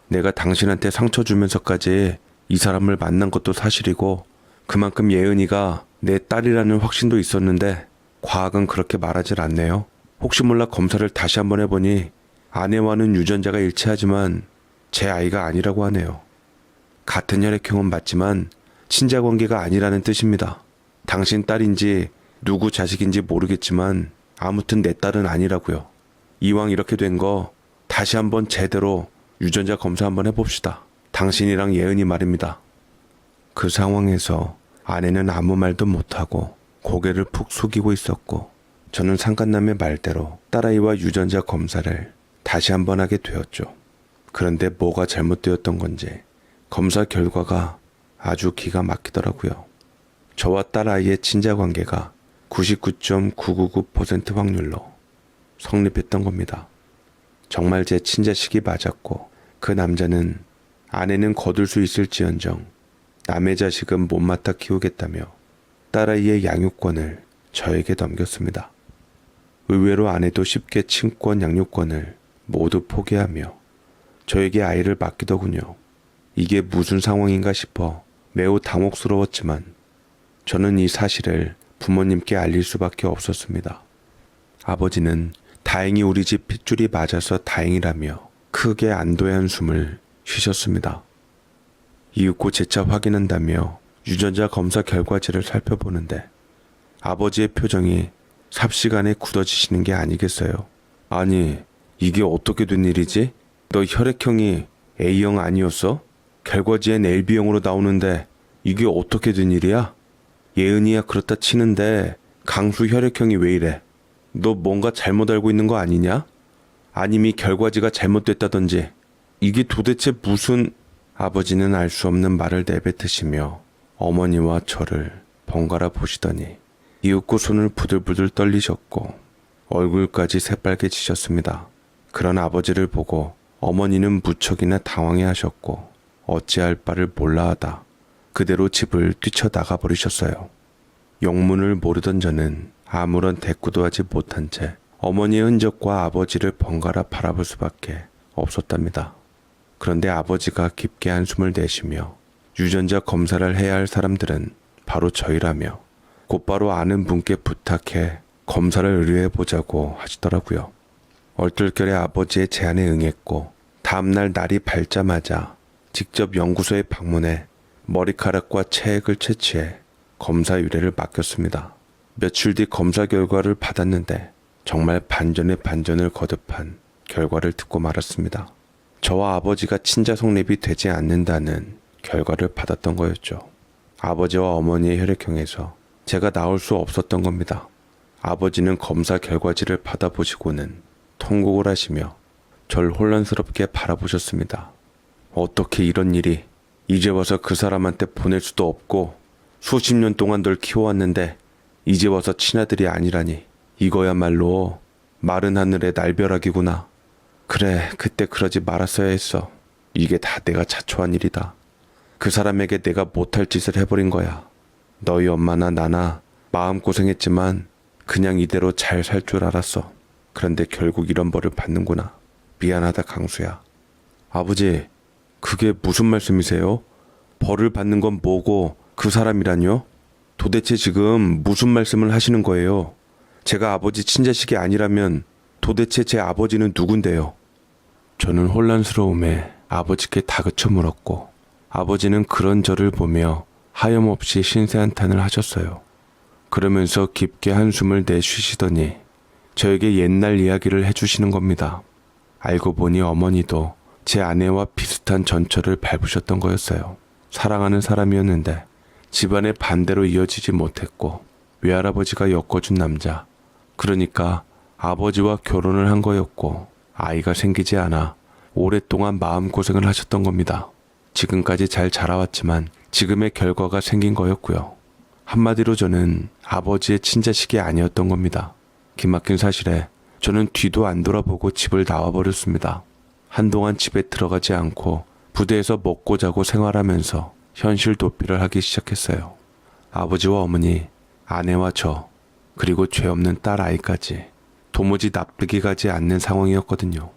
내가 당신한테 상처 주면서까지 이 사람을 만난 것도 사실이고 그만큼 예은이가 내 딸이라는 확신도 있었는데 과학은 그렇게 말하질 않네요. 혹시 몰라 검사를 다시 한번 해보니 아내와는 유전자가 일치하지만 제 아이가 아니라고 하네요. 같은 혈액형은 맞지만 친자관계가 아니라는 뜻입니다. 당신 딸인지 누구 자식인지 모르겠지만 아무튼 내 딸은 아니라고요. 이왕 이렇게 된 거 다시 한번 제대로 유전자 검사 한번 해봅시다. 당신이랑 예은이 말입니다. 그 상황에서 아내는 아무 말도 못하고 고개를 푹 숙이고 있었고 저는 상간남의 말대로 딸아이와 유전자 검사를 다시 한번 하게 되었죠. 그런데 뭐가 잘못되었던 건지 검사 결과가 아주 기가 막히더라고요. 저와 딸아이의 친자관계가 99.999% 확률로 성립했던 겁니다. 정말 제 친자식이 맞았고 그 남자는 아내는 거둘 수 있을지언정 남의 자식은 못맡아 키우겠다며 딸아이의 양육권을 저에게 넘겼습니다. 의외로 아내도 쉽게 친권 양육권을 모두 포기하며 저에게 아이를 맡기더군요. 이게 무슨 상황인가 싶어 매우 당혹스러웠지만 저는 이 사실을 부모님께 알릴 수밖에 없었습니다. 아버지는 다행히 우리 집 핏줄이 맞아서 다행이라며 크게 안도의 한숨을 쉬셨습니다. 이윽고 재차 확인한다며 유전자 검사 결과지를 살펴보는데 아버지의 표정이 삽시간에 굳어지시는 게 아니겠어요. 아니, 이게 어떻게 된 일이지? 너 혈액형이 A형 아니었어? 결과지엔 LB형으로 나오는데 이게 어떻게 된 일이야? 예은이야 그렇다 치는데 강수 혈액형이 왜 이래? 너 뭔가 잘못 알고 있는 거 아니냐? 아니면 결과지가 잘못됐다든지 이게 도대체 무슨... 아버지는 알 수 없는 말을 내뱉으시며 어머니와 저를 번갈아 보시더니 이윽고 손을 부들부들 떨리셨고 얼굴까지 새빨개지셨습니다. 그런 아버지를 보고 어머니는 무척이나 당황해 하셨고 어찌할 바를 몰라하다 그대로 집을 뛰쳐나가 버리셨어요. 영문을 모르던 저는 아무런 대꾸도 하지 못한 채 어머니의 흔적과 아버지를 번갈아 바라볼 수밖에 없었답니다. 그런데 아버지가 깊게 한숨을 내쉬며 유전자 검사를 해야 할 사람들은 바로 저희라며 곧바로 아는 분께 부탁해 검사를 의뢰해보자고 하시더라고요. 얼떨결에 아버지의 제안에 응했고 다음날 날이 밝자마자 직접 연구소에 방문해 머리카락과 체액을 채취해 검사 의뢰를 맡겼습니다. 며칠 뒤 검사 결과를 받았는데 정말 반전의 반전을 거듭한 결과를 듣고 말았습니다. 저와 아버지가 친자 성립이 되지 않는다는 결과를 받았던 거였죠. 아버지와 어머니의 혈액형에서 제가 나올 수 없었던 겁니다. 아버지는 검사 결과지를 받아보시고는 통곡을 하시며 절 혼란스럽게 바라보셨습니다. 어떻게 이런 일이, 이제 와서 그 사람한테 보낼 수도 없고 수십 년 동안 널 키워왔는데 이제 와서 친아들이 아니라니, 이거야말로 마른 하늘의 날벼락이구나. 그래, 그때 그러지 말았어야 했어. 이게 다 내가 자초한 일이다. 그 사람에게 내가 못할 짓을 해버린 거야. 너희 엄마나 나나 마음고생했지만 그냥 이대로 잘 살 줄 알았어. 그런데 결국 이런 벌을 받는구나. 미안하다, 강수야. 아버지, 그게 무슨 말씀이세요? 벌을 받는 건 뭐고 그 사람이라뇨? 도대체 지금 무슨 말씀을 하시는 거예요? 제가 아버지 친자식이 아니라면 도대체 제 아버지는 누군데요? 저는 혼란스러움에 아버지께 다그쳐 물었고 아버지는 그런 저를 보며 하염없이 신세한탄을 하셨어요. 그러면서 깊게 한숨을 내쉬시더니 저에게 옛날 이야기를 해주시는 겁니다. 알고 보니 어머니도 제 아내와 비슷한 전철을 밟으셨던 거였어요. 사랑하는 사람이었는데 집안의 반대로 이어지지 못했고 외할아버지가 엮어준 남자, 그러니까 아버지와 결혼을 한 거였고 아이가 생기지 않아 오랫동안 마음고생을 하셨던 겁니다. 지금까지 잘 자라왔지만 지금의 결과가 생긴 거였고요. 한마디로 저는 아버지의 친자식이 아니었던 겁니다. 기막힌 사실에 저는 뒤도 안 돌아보고 집을 나와버렸습니다. 한동안 집에 들어가지 않고 부대에서 먹고 자고 생활하면서 현실 도피를 하기 시작했어요. 아버지와 어머니, 아내와 저, 그리고 죄 없는 딸 아이까지 도무지 납득이 가지 않는 상황이었거든요.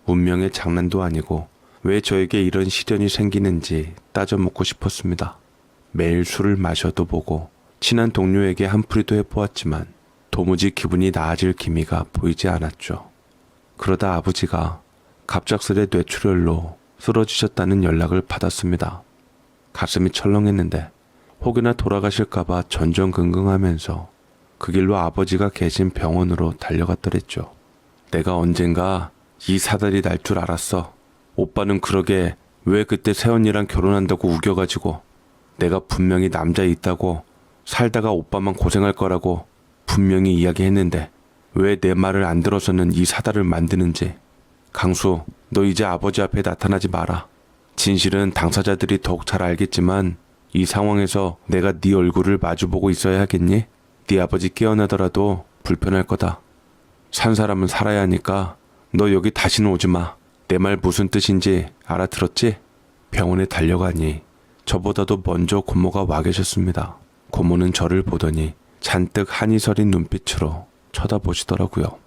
운명의 장난도 아니고 왜 저에게 이런 시련이 생기는지 따져 묻고 싶었습니다. 매일 술을 마셔도 보고 친한 동료에게 한풀이도 해보았지만 도무지 기분이 나아질 기미가 보이지 않았죠. 그러다 아버지가 갑작스레 뇌출혈로 쓰러지셨다는 연락을 받았습니다. 가슴이 철렁했는데 혹여나 돌아가실까봐 전전긍긍하면서 그 길로 아버지가 계신 병원으로 달려갔더랬죠. 내가 언젠가 이 사달이 날 줄 알았어. 오빠는 그러게 왜 그때 새언니랑 결혼한다고 우겨가지고 내가 분명히 남자 있다고 살다가 오빠만 고생할 거라고 분명히 이야기했는데 왜 내 말을 안 들어서는 이 사달을 만드는지. 강수, 너 이제 아버지 앞에 나타나지 마라. 진실은 당사자들이 더욱 잘 알겠지만 이 상황에서 내가 네 얼굴을 마주보고 있어야 하겠니? 네 아버지 깨어나더라도 불편할 거다. 산 사람은 살아야 하니까 너 여기 다시는 오지 마. 내 말 무슨 뜻인지 알아들었지? 병원에 달려가니 저보다도 먼저 고모가 와 계셨습니다. 고모는 저를 보더니 잔뜩 한이 서린 눈빛으로 쳐다보시더라고요.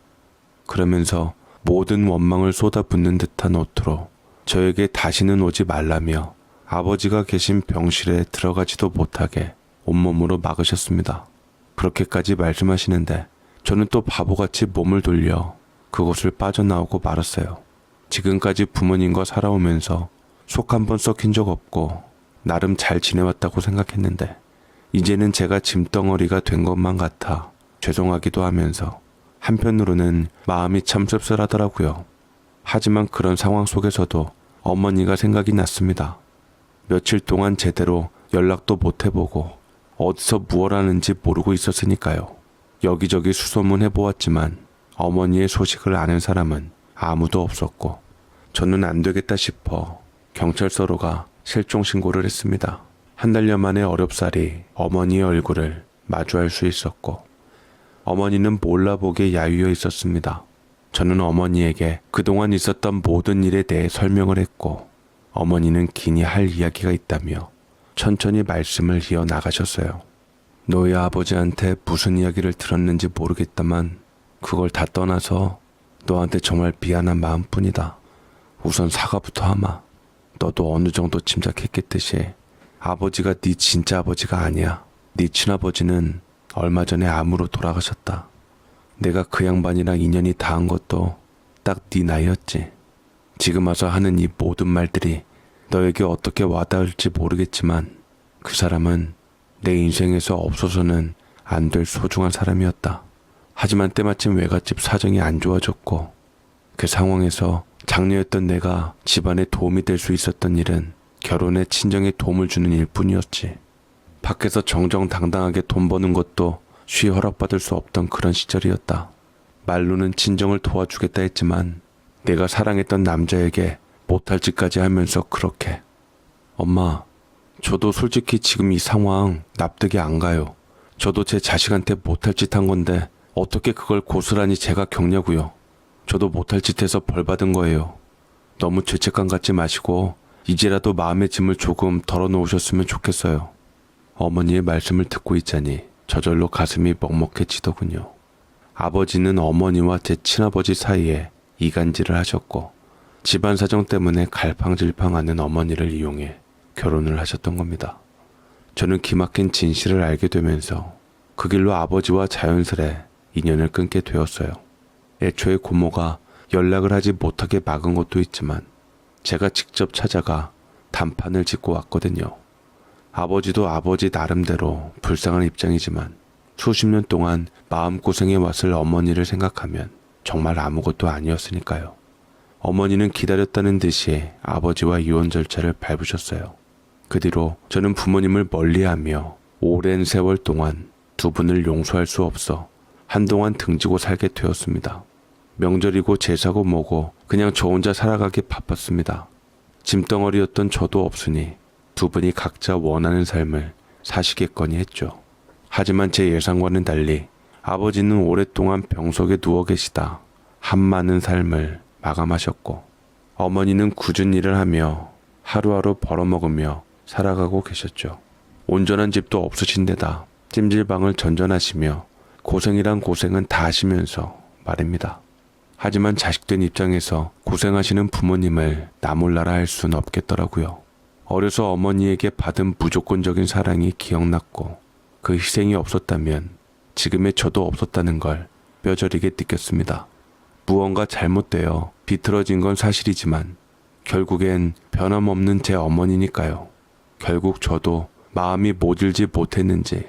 그러면서 모든 원망을 쏟아붓는 듯한 어투로 저에게 다시는 오지 말라며 아버지가 계신 병실에 들어가지도 못하게 온몸으로 막으셨습니다. 그렇게까지 말씀하시는데 저는 또 바보같이 몸을 돌려 그곳을 빠져나오고 말았어요. 지금까지 부모님과 살아오면서 속 한 번 썩힌 적 없고 나름 잘 지내왔다고 생각했는데 이제는 제가 짐덩어리가 된 것만 같아 죄송하기도 하면서 한편으로는 마음이 참 씁쓸하더라고요. 하지만 그런 상황 속에서도 어머니가 생각이 났습니다. 며칠 동안 제대로 연락도 못 해보고 어디서 무얼 하는지 모르고 있었으니까요. 여기저기 수소문 해보았지만 어머니의 소식을 아는 사람은 아무도 없었고 저는 안 되겠다 싶어 경찰서로 가 실종 신고를 했습니다. 한 달여 만에 어렵사리 어머니의 얼굴을 마주할 수 있었고 어머니는 몰라보게 야유어 있었습니다. 저는 어머니에게 그동안 있었던 모든 일에 대해 설명을 했고 어머니는 기니 할 이야기가 있다며 천천히 말씀을 이어나가셨어요. 너희 아버지한테 무슨 이야기를 들었는지 모르겠다만 그걸 다 떠나서 너한테 정말 미안한 마음뿐이다. 우선 사과부터 하마. 너도 어느 정도 짐작했겠듯이 아버지가 네 진짜 아버지가 아니야. 네 친아버지는 얼마 전에 암으로 돌아가셨다. 내가 그 양반이랑 인연이 닿은 것도 딱 네 나이였지. 지금 와서 하는 이 모든 말들이 너에게 어떻게 와닿을지 모르겠지만 그 사람은 내 인생에서 없어서는 안 될 소중한 사람이었다. 하지만 때마침 외갓집 사정이 안 좋아졌고 그 상황에서 장녀였던 내가 집안에 도움이 될 수 있었던 일은 결혼에 친정에 도움을 주는 일뿐이었지. 밖에서 정정당당하게 돈 버는 것도 쉬 허락받을 수 없던 그런 시절이었다. 말로는 친정을 도와주겠다 했지만 내가 사랑했던 남자에게 못할 짓까지 하면서 그렇게. 엄마, 저도 솔직히 지금 이 상황 납득이 안 가요. 저도 제 자식한테 못할 짓 한 건데 어떻게 그걸 고스란히 제가 겪냐고요. 저도 못할 짓 해서 벌 받은 거예요. 너무 죄책감 갖지 마시고 이제라도 마음의 짐을 조금 덜어놓으셨으면 좋겠어요. 어머니의 말씀을 듣고 있자니 저절로 가슴이 먹먹해지더군요. 아버지는 어머니와 제 친아버지 사이에 이간질을 하셨고 집안 사정 때문에 갈팡질팡하는 어머니를 이용해 결혼을 하셨던 겁니다. 저는 기막힌 진실을 알게 되면서 그 길로 아버지와 자연스레 인연을 끊게 되었어요. 애초에 고모가 연락을 하지 못하게 막은 것도 있지만 제가 직접 찾아가 단판을 짓고 왔거든요. 아버지도 아버지 나름대로 불쌍한 입장이지만 수십 년 동안 마음고생해 왔을 어머니를 생각하면 정말 아무것도 아니었으니까요. 어머니는 기다렸다는 듯이 아버지와 이혼 절차를 밟으셨어요. 그 뒤로 저는 부모님을 멀리하며 오랜 세월 동안 두 분을 용서할 수 없어 한동안 등지고 살게 되었습니다. 명절이고 제사고 뭐고 그냥 저 혼자 살아가기 바빴습니다. 짐덩어리였던 저도 없으니 두 분이 각자 원하는 삶을 사시겠거니 했죠. 하지만 제 예상과는 달리 아버지는 오랫동안 병석에 누워 계시다 한많은 삶을 마감하셨고 어머니는 굳은 일을 하며 하루하루 벌어먹으며 살아가고 계셨죠. 온전한 집도 없으신 데다 찜질방을 전전하시며 고생이란 고생은 다 하시면서 말입니다. 하지만 자식된 입장에서 고생하시는 부모님을 나몰라라 할 수는 없겠더라고요. 어려서 어머니에게 받은 무조건적인 사랑이 기억났고 그 희생이 없었다면 지금의 저도 없었다는 걸 뼈저리게 느꼈습니다. 무언가 잘못되어 비틀어진 건 사실이지만 결국엔 변함없는 제 어머니니까요. 결국 저도 마음이 모질지 못했는지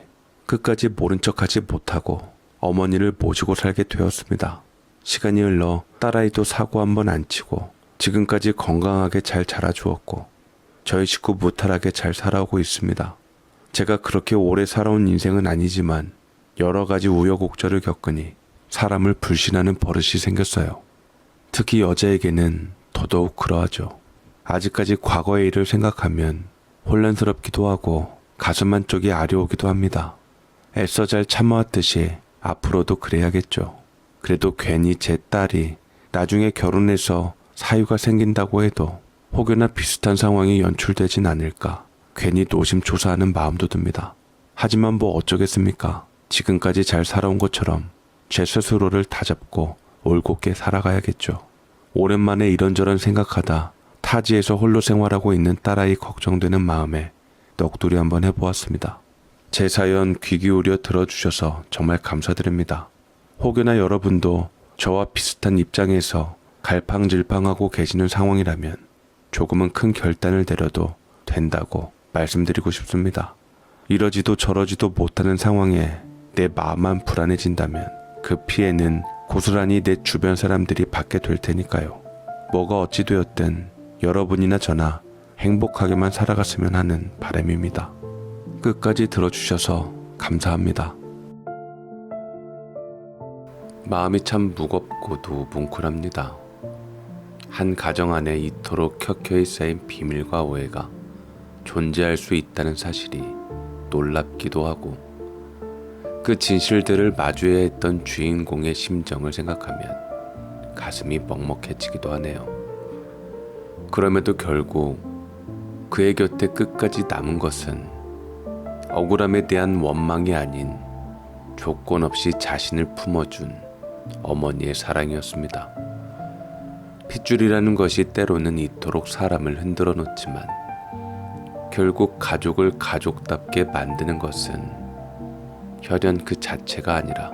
끝까지 모른 척하지 못하고 어머니를 모시고 살게 되었습니다. 시간이 흘러 딸아이도 사고 한 번 안 치고 지금까지 건강하게 잘 자라주었고 저희 식구 무탈하게 잘 살아오고 있습니다. 제가 그렇게 오래 살아온 인생은 아니지만 여러 가지 우여곡절을 겪으니 사람을 불신하는 버릇이 생겼어요. 특히 여자에게는 더더욱 그러하죠. 아직까지 과거의 일을 생각하면 혼란스럽기도 하고 가슴 한쪽이 아려오기도 합니다. 애써 잘 참아왔듯이 앞으로도 그래야겠죠. 그래도 괜히 제 딸이 나중에 결혼해서 사유가 생긴다고 해도 혹여나 비슷한 상황이 연출되진 않을까 괜히 노심초사하는 마음도 듭니다. 하지만 뭐 어쩌겠습니까? 지금까지 잘 살아온 것처럼 제 스스로를 다잡고 올곧게 살아가야겠죠. 오랜만에 이런저런 생각하다 타지에서 홀로 생활하고 있는 딸아이 걱정되는 마음에 넋두리 한번 해보았습니다. 제 사연 귀 기울여 들어주셔서 정말 감사드립니다. 혹여나 여러분도 저와 비슷한 입장에서 갈팡질팡하고 계시는 상황이라면 조금은 큰 결단을 내려도 된다고 말씀드리고 싶습니다. 이러지도 저러지도 못하는 상황에 내 마음만 불안해진다면 그 피해는 고스란히 내 주변 사람들이 받게 될 테니까요. 뭐가 어찌 되었든 여러분이나 저나 행복하게만 살아갔으면 하는 바람입니다. 끝까지 들어주셔서 감사합니다. 마음이 참 무겁고도 뭉클합니다. 한 가정 안에 이토록 켜켜이 쌓인 비밀과 오해가 존재할 수 있다는 사실이 놀랍기도 하고, 그 진실들을 마주해야 했던 주인공의 심정을 생각하면 가슴이 먹먹해지기도 하네요. 그럼에도 결국 그의 곁에 끝까지 남은 것은 억울함에 대한 원망이 아닌 조건 없이 자신을 품어준 어머니의 사랑이었습니다. 핏줄이라는 것이 때로는 이토록 사람을 흔들어 놓지만 결국 가족을 가족답게 만드는 것은 혈연 그 자체가 아니라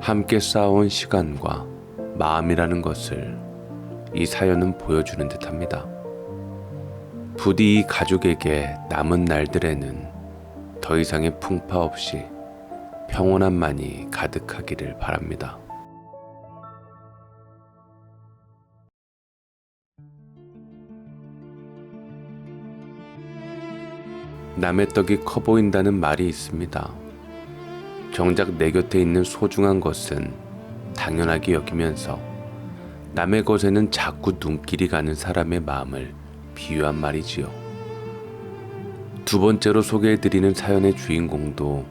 함께 쌓아온 시간과 마음이라는 것을 이 사연은 보여주는 듯합니다. 부디 이 가족에게 남은 날들에는 더 이상의 풍파 없이 평온함만이 가득하기를 바랍니다. 남의 떡이 커 보인다는 말이 있습니다. 정작 내 곁에 있는 소중한 것은 당연하게 여기면서 남의 것에는 자꾸 눈길이 가는 사람의 마음을 비유한 말이지요. 두 번째로 소개해드리는 사연의 주인공도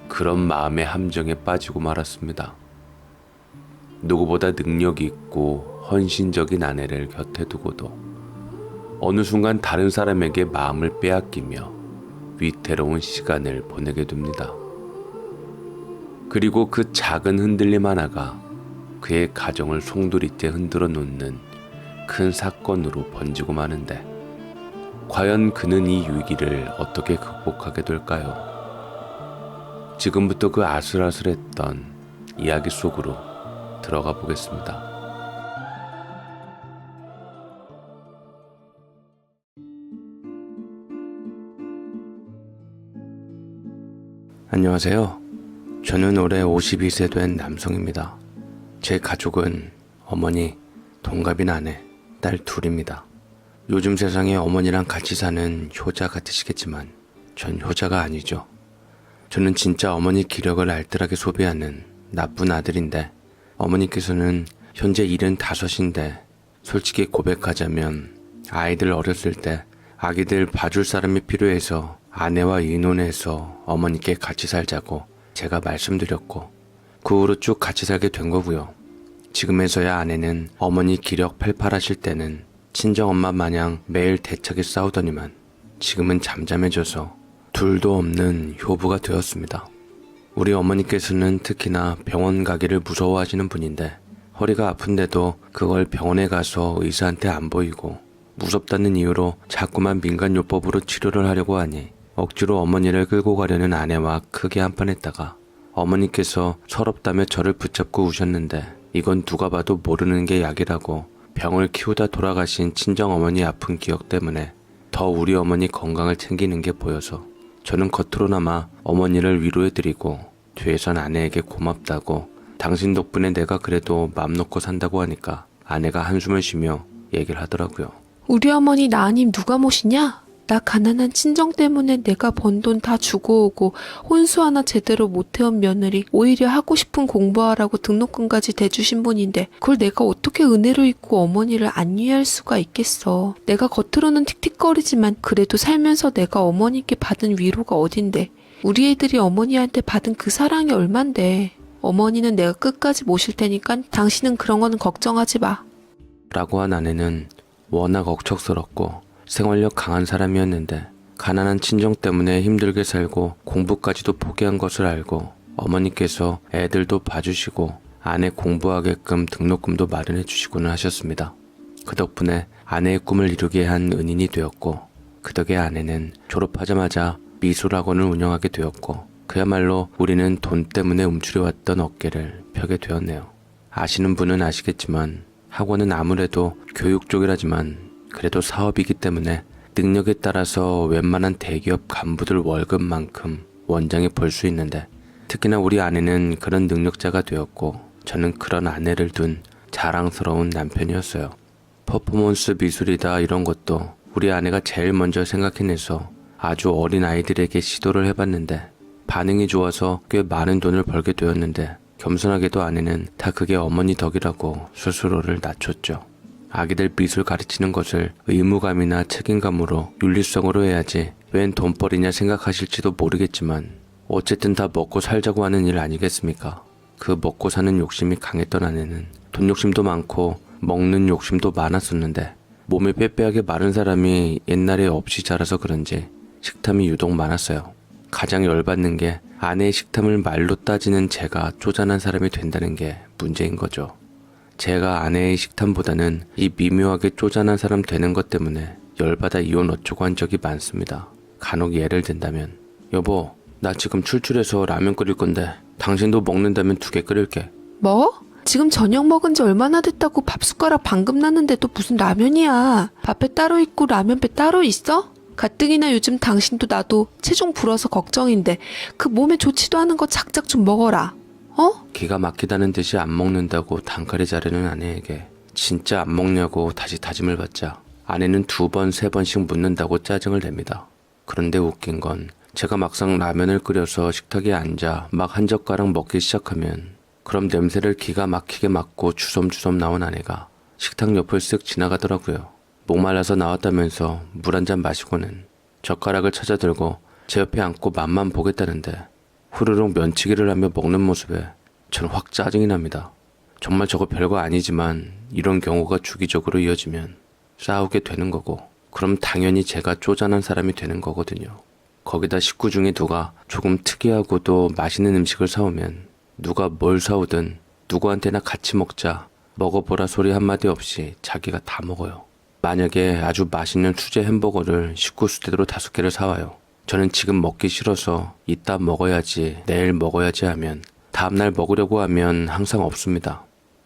그런 마음의 함정에 빠지고 말았습니다. 누구보다 능력이 있고 헌신적인 아내를 곁에 두고도 어느 순간 다른 사람에게 마음을 빼앗기며 위태로운 시간을 보내게 됩니다. 그리고 그 작은 흔들림 하나가 그의 가정을 송두리째 흔들어 놓는 큰 사건으로 번지고 마는데, 과연 그는 이 위기를 어떻게 극복하게 될까요? 지금부터 그 아슬아슬했던 이야기 속으로 들어가 보겠습니다. 안녕하세요. 저는 올해 52세 된 남성입니다. 제 가족은 어머니, 동갑인 아내, 딸 둘입니다. 요즘 세상에 어머니랑 같이 사는 효자 같으시겠지만 전 효자가 아니죠. 저는 진짜 어머니 기력을 알뜰하게 소비하는 나쁜 아들인데, 어머니께서는 현재 75인데 솔직히 고백하자면 아이들 어렸을 때 아기들 봐줄 사람이 필요해서 아내와 의논해서 어머니께 같이 살자고 제가 말씀드렸고, 그 후로 쭉 같이 살게 된 거고요. 지금에서야 아내는 어머니 기력 팔팔하실 때는 친정엄마 마냥 매일 대차게 싸우더니만 지금은 잠잠해져서 둘도 없는 효부가 되었습니다. 우리 어머니께서는 특히나 병원 가기를 무서워하시는 분인데, 허리가 아픈데도 그걸 병원에 가서 의사한테 안 보이고 무섭다는 이유로 자꾸만 민간요법으로 치료를 하려고 하니 억지로 어머니를 끌고 가려는 아내와 크게 한판했다가 어머니께서 서럽다며 저를 붙잡고 우셨는데, 이건 누가 봐도 모르는 게 약이라고 병을 키우다 돌아가신 친정어머니 아픈 기억 때문에 더 우리 어머니 건강을 챙기는 게 보여서 저는 겉으로나마 어머니를 위로해드리고 뒤에선 아내에게 고맙다고, 당신 덕분에 내가 그래도 맘 놓고 산다고 하니까 아내가 한숨을 쉬며 얘기를 하더라고요. 우리 어머니 나 아님 누가 모시냐? 나 가난한 친정 때문에 내가 번 돈 다 주고 오고 혼수 하나 제대로 못 해온 며느리, 오히려 하고 싶은 공부하라고 등록금까지 대주신 분인데 그걸 내가 어떻게 은혜로 잊고 어머니를 안 이해할 수가 있겠어. 내가 겉으로는 틱틱거리지만 그래도 살면서 내가 어머니께 받은 위로가 어딘데. 우리 애들이 어머니한테 받은 그 사랑이 얼만데. 어머니는 내가 끝까지 모실 테니까 당신은 그런 거는 걱정하지 마. 라고 한 아내는 워낙 억척스럽고 생활력 강한 사람이었는데, 가난한 친정 때문에 힘들게 살고 공부까지도 포기한 것을 알고 어머니께서 애들도 봐주시고 아내 공부하게끔 등록금도 마련해 주시고는 하셨습니다. 그 덕분에 아내의 꿈을 이루게 한 은인이 되었고, 그 덕에 아내는 졸업하자마자 미술학원을 운영하게 되었고, 그야말로 우리는 돈 때문에 움츠려왔던 어깨를 펴게 되었네요. 아시는 분은 아시겠지만 학원은 아무래도 교육 쪽이라지만 그래도 사업이기 때문에 능력에 따라서 웬만한 대기업 간부들 월급만큼 원장이 벌 수 있는데, 특히나 우리 아내는 그런 능력자가 되었고 저는 그런 아내를 둔 자랑스러운 남편이었어요. 퍼포먼스 미술이다 이런 것도 우리 아내가 제일 먼저 생각해내서 아주 어린 아이들에게 시도를 해봤는데 반응이 좋아서 꽤 많은 돈을 벌게 되었는데, 겸손하게도 아내는 다 그게 어머니 덕이라고 스스로를 낮췄죠. 아기들 미술 가르치는 것을 의무감이나 책임감으로 윤리성으로 해야지 웬 돈벌이냐 생각하실지도 모르겠지만 어쨌든 다 먹고 살자고 하는 일 아니겠습니까? 그 먹고 사는 욕심이 강했던 아내는 돈 욕심도 많고 먹는 욕심도 많았었는데 몸이 빼빼하게 마른 사람이 옛날에 없이 자라서 그런지 식탐이 유독 많았어요. 가장 열받는 게 아내의 식탐을 말로 따지는 제가 쪼잔한 사람이 된다는 게 문제인 거죠. 제가 아내의 식탐보다는 이 미묘하게 쪼잔한 사람 되는 것 때문에 열받아 이혼 어쩌고 한 적이 많습니다. 간혹 예를 든다면 여보, 나 지금 출출해서 라면 끓일 건데 당신도 먹는다면 2개 끓일게. 뭐? 지금 저녁 먹은 지 얼마나 됐다고 밥 숟가락 방금 났는데 또 무슨 라면이야. 밥배 따로 있고 라면배 따로 있어? 가뜩이나 요즘 당신도 나도 체중 불어서 걱정인데 그 몸에 좋지도 않은 거 작작 좀 먹어라. 어? 기가 막히다는 듯이 안 먹는다고 단칼에 자르는 아내에게 진짜 안 먹냐고 다시 다짐을 받자 아내는 2번, 3번씩 묻는다고 짜증을 냅니다. 그런데 웃긴 건 제가 막상 라면을 끓여서 식탁에 앉아 막 한 젓가락 먹기 시작하면 그럼 냄새를 기가 막히게 맡고 주섬주섬 나온 아내가 식탁 옆을 쓱 지나가더라고요. 목말라서 나왔다면서 물 한 잔 마시고는 젓가락을 찾아 들고 제 옆에 앉고 맛만 보겠다는데 후루룩 면치기를 하며 먹는 모습에 전 확 짜증이 납니다. 정말 저거 별거 아니지만 이런 경우가 주기적으로 이어지면 싸우게 되는 거고 그럼 당연히 제가 쪼잔한 사람이 되는 거거든요. 거기다 식구 중에 누가 조금 특이하고도 맛있는 음식을 사오면 누가 뭘 사오든 누구한테나 같이 먹자 먹어보라 소리 한마디 없이 자기가 다 먹어요. 만약에 아주 맛있는 수제 햄버거를 식구 수대로 5개를 사와요. 저는 지금 먹기 싫어서 이따 먹어야지 내일 먹어야지 하면 다음날 먹으려고 하면 항상 없습니다.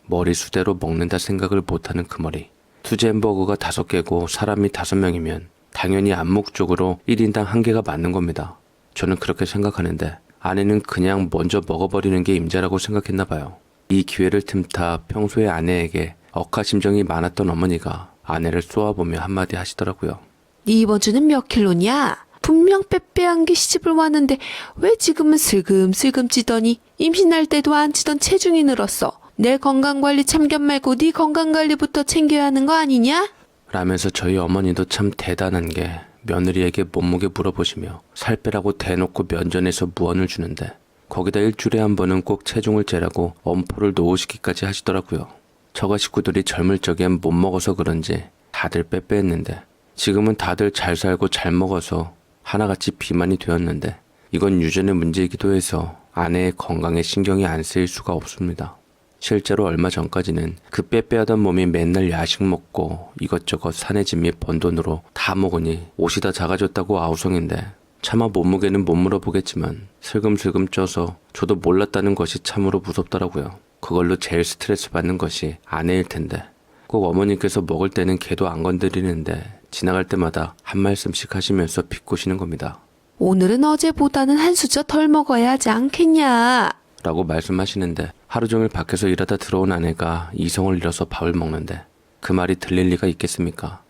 머리 수대로 먹는다 생각을 못하는 그 머리. 수제 햄버거가 5개고 사람이 5명이면 당연히 암묵적으로 1인당 1개가 맞는 겁니다. 저는 그렇게 생각하는데 아내는 그냥 먼저 먹어버리는 게 임자라고 생각했나 봐요. 이 기회를 틈타 평소에 아내에게 억하심정이 많았던 어머니가 아내를 쏘아보며 한마디 하시더라고요. 네 이번 주는 몇 킬로냐? 분명 빼빼한 게 시집을 왔는데 왜 지금은 슬금슬금 찌더니 임신할 때도 안 찌던 체중이 늘었어. 내 건강관리 참견 말고 네 건강관리부터 챙겨야 하는 거 아니냐? 라면서 저희 어머니도 참 대단한 게 며느리에게 몸무게 물어보시며 살 빼라고 대놓고 면전에서 무언을 주는데 거기다 일주일에 한 번은 꼭 체중을 재라고 엄포를 놓으시기까지 하시더라고요. 저가 식구들이 젊을 적엔 못 먹어서 그런지 다들 빼빼했는데 지금은 다들 잘 살고 잘 먹어서 하나같이 비만이 되었는데 이건 유전의 문제이기도 해서 아내의 건강에 신경이 안 쓰일 수가 없습니다. 실제로 얼마 전까지는 그 빼빼하던 몸이 맨날 야식 먹고 이것저것 사내 진미 번 돈으로 다 먹으니 옷이 다 작아졌다고 아우성인데 차마 몸무게는 못 물어보겠지만 슬금슬금 쪄서 저도 몰랐다는 것이 참으로 무섭더라고요. 그걸로 제일 스트레스 받는 것이 아내일 텐데 꼭 어머니께서 먹을 때는 걔도 안 건드리는데 지나갈 때마다 한 말씀씩 하시면서 비꼬시는 겁니다. 오늘은 어제보다는 한 수저 덜 먹어야 하지 않겠냐? 라고 말씀하시는데 하루 종일 밖에서 일하다 들어온 아내가 이성을 잃어서 밥을 먹는데 그 말이 들릴 리가 있겠습니까?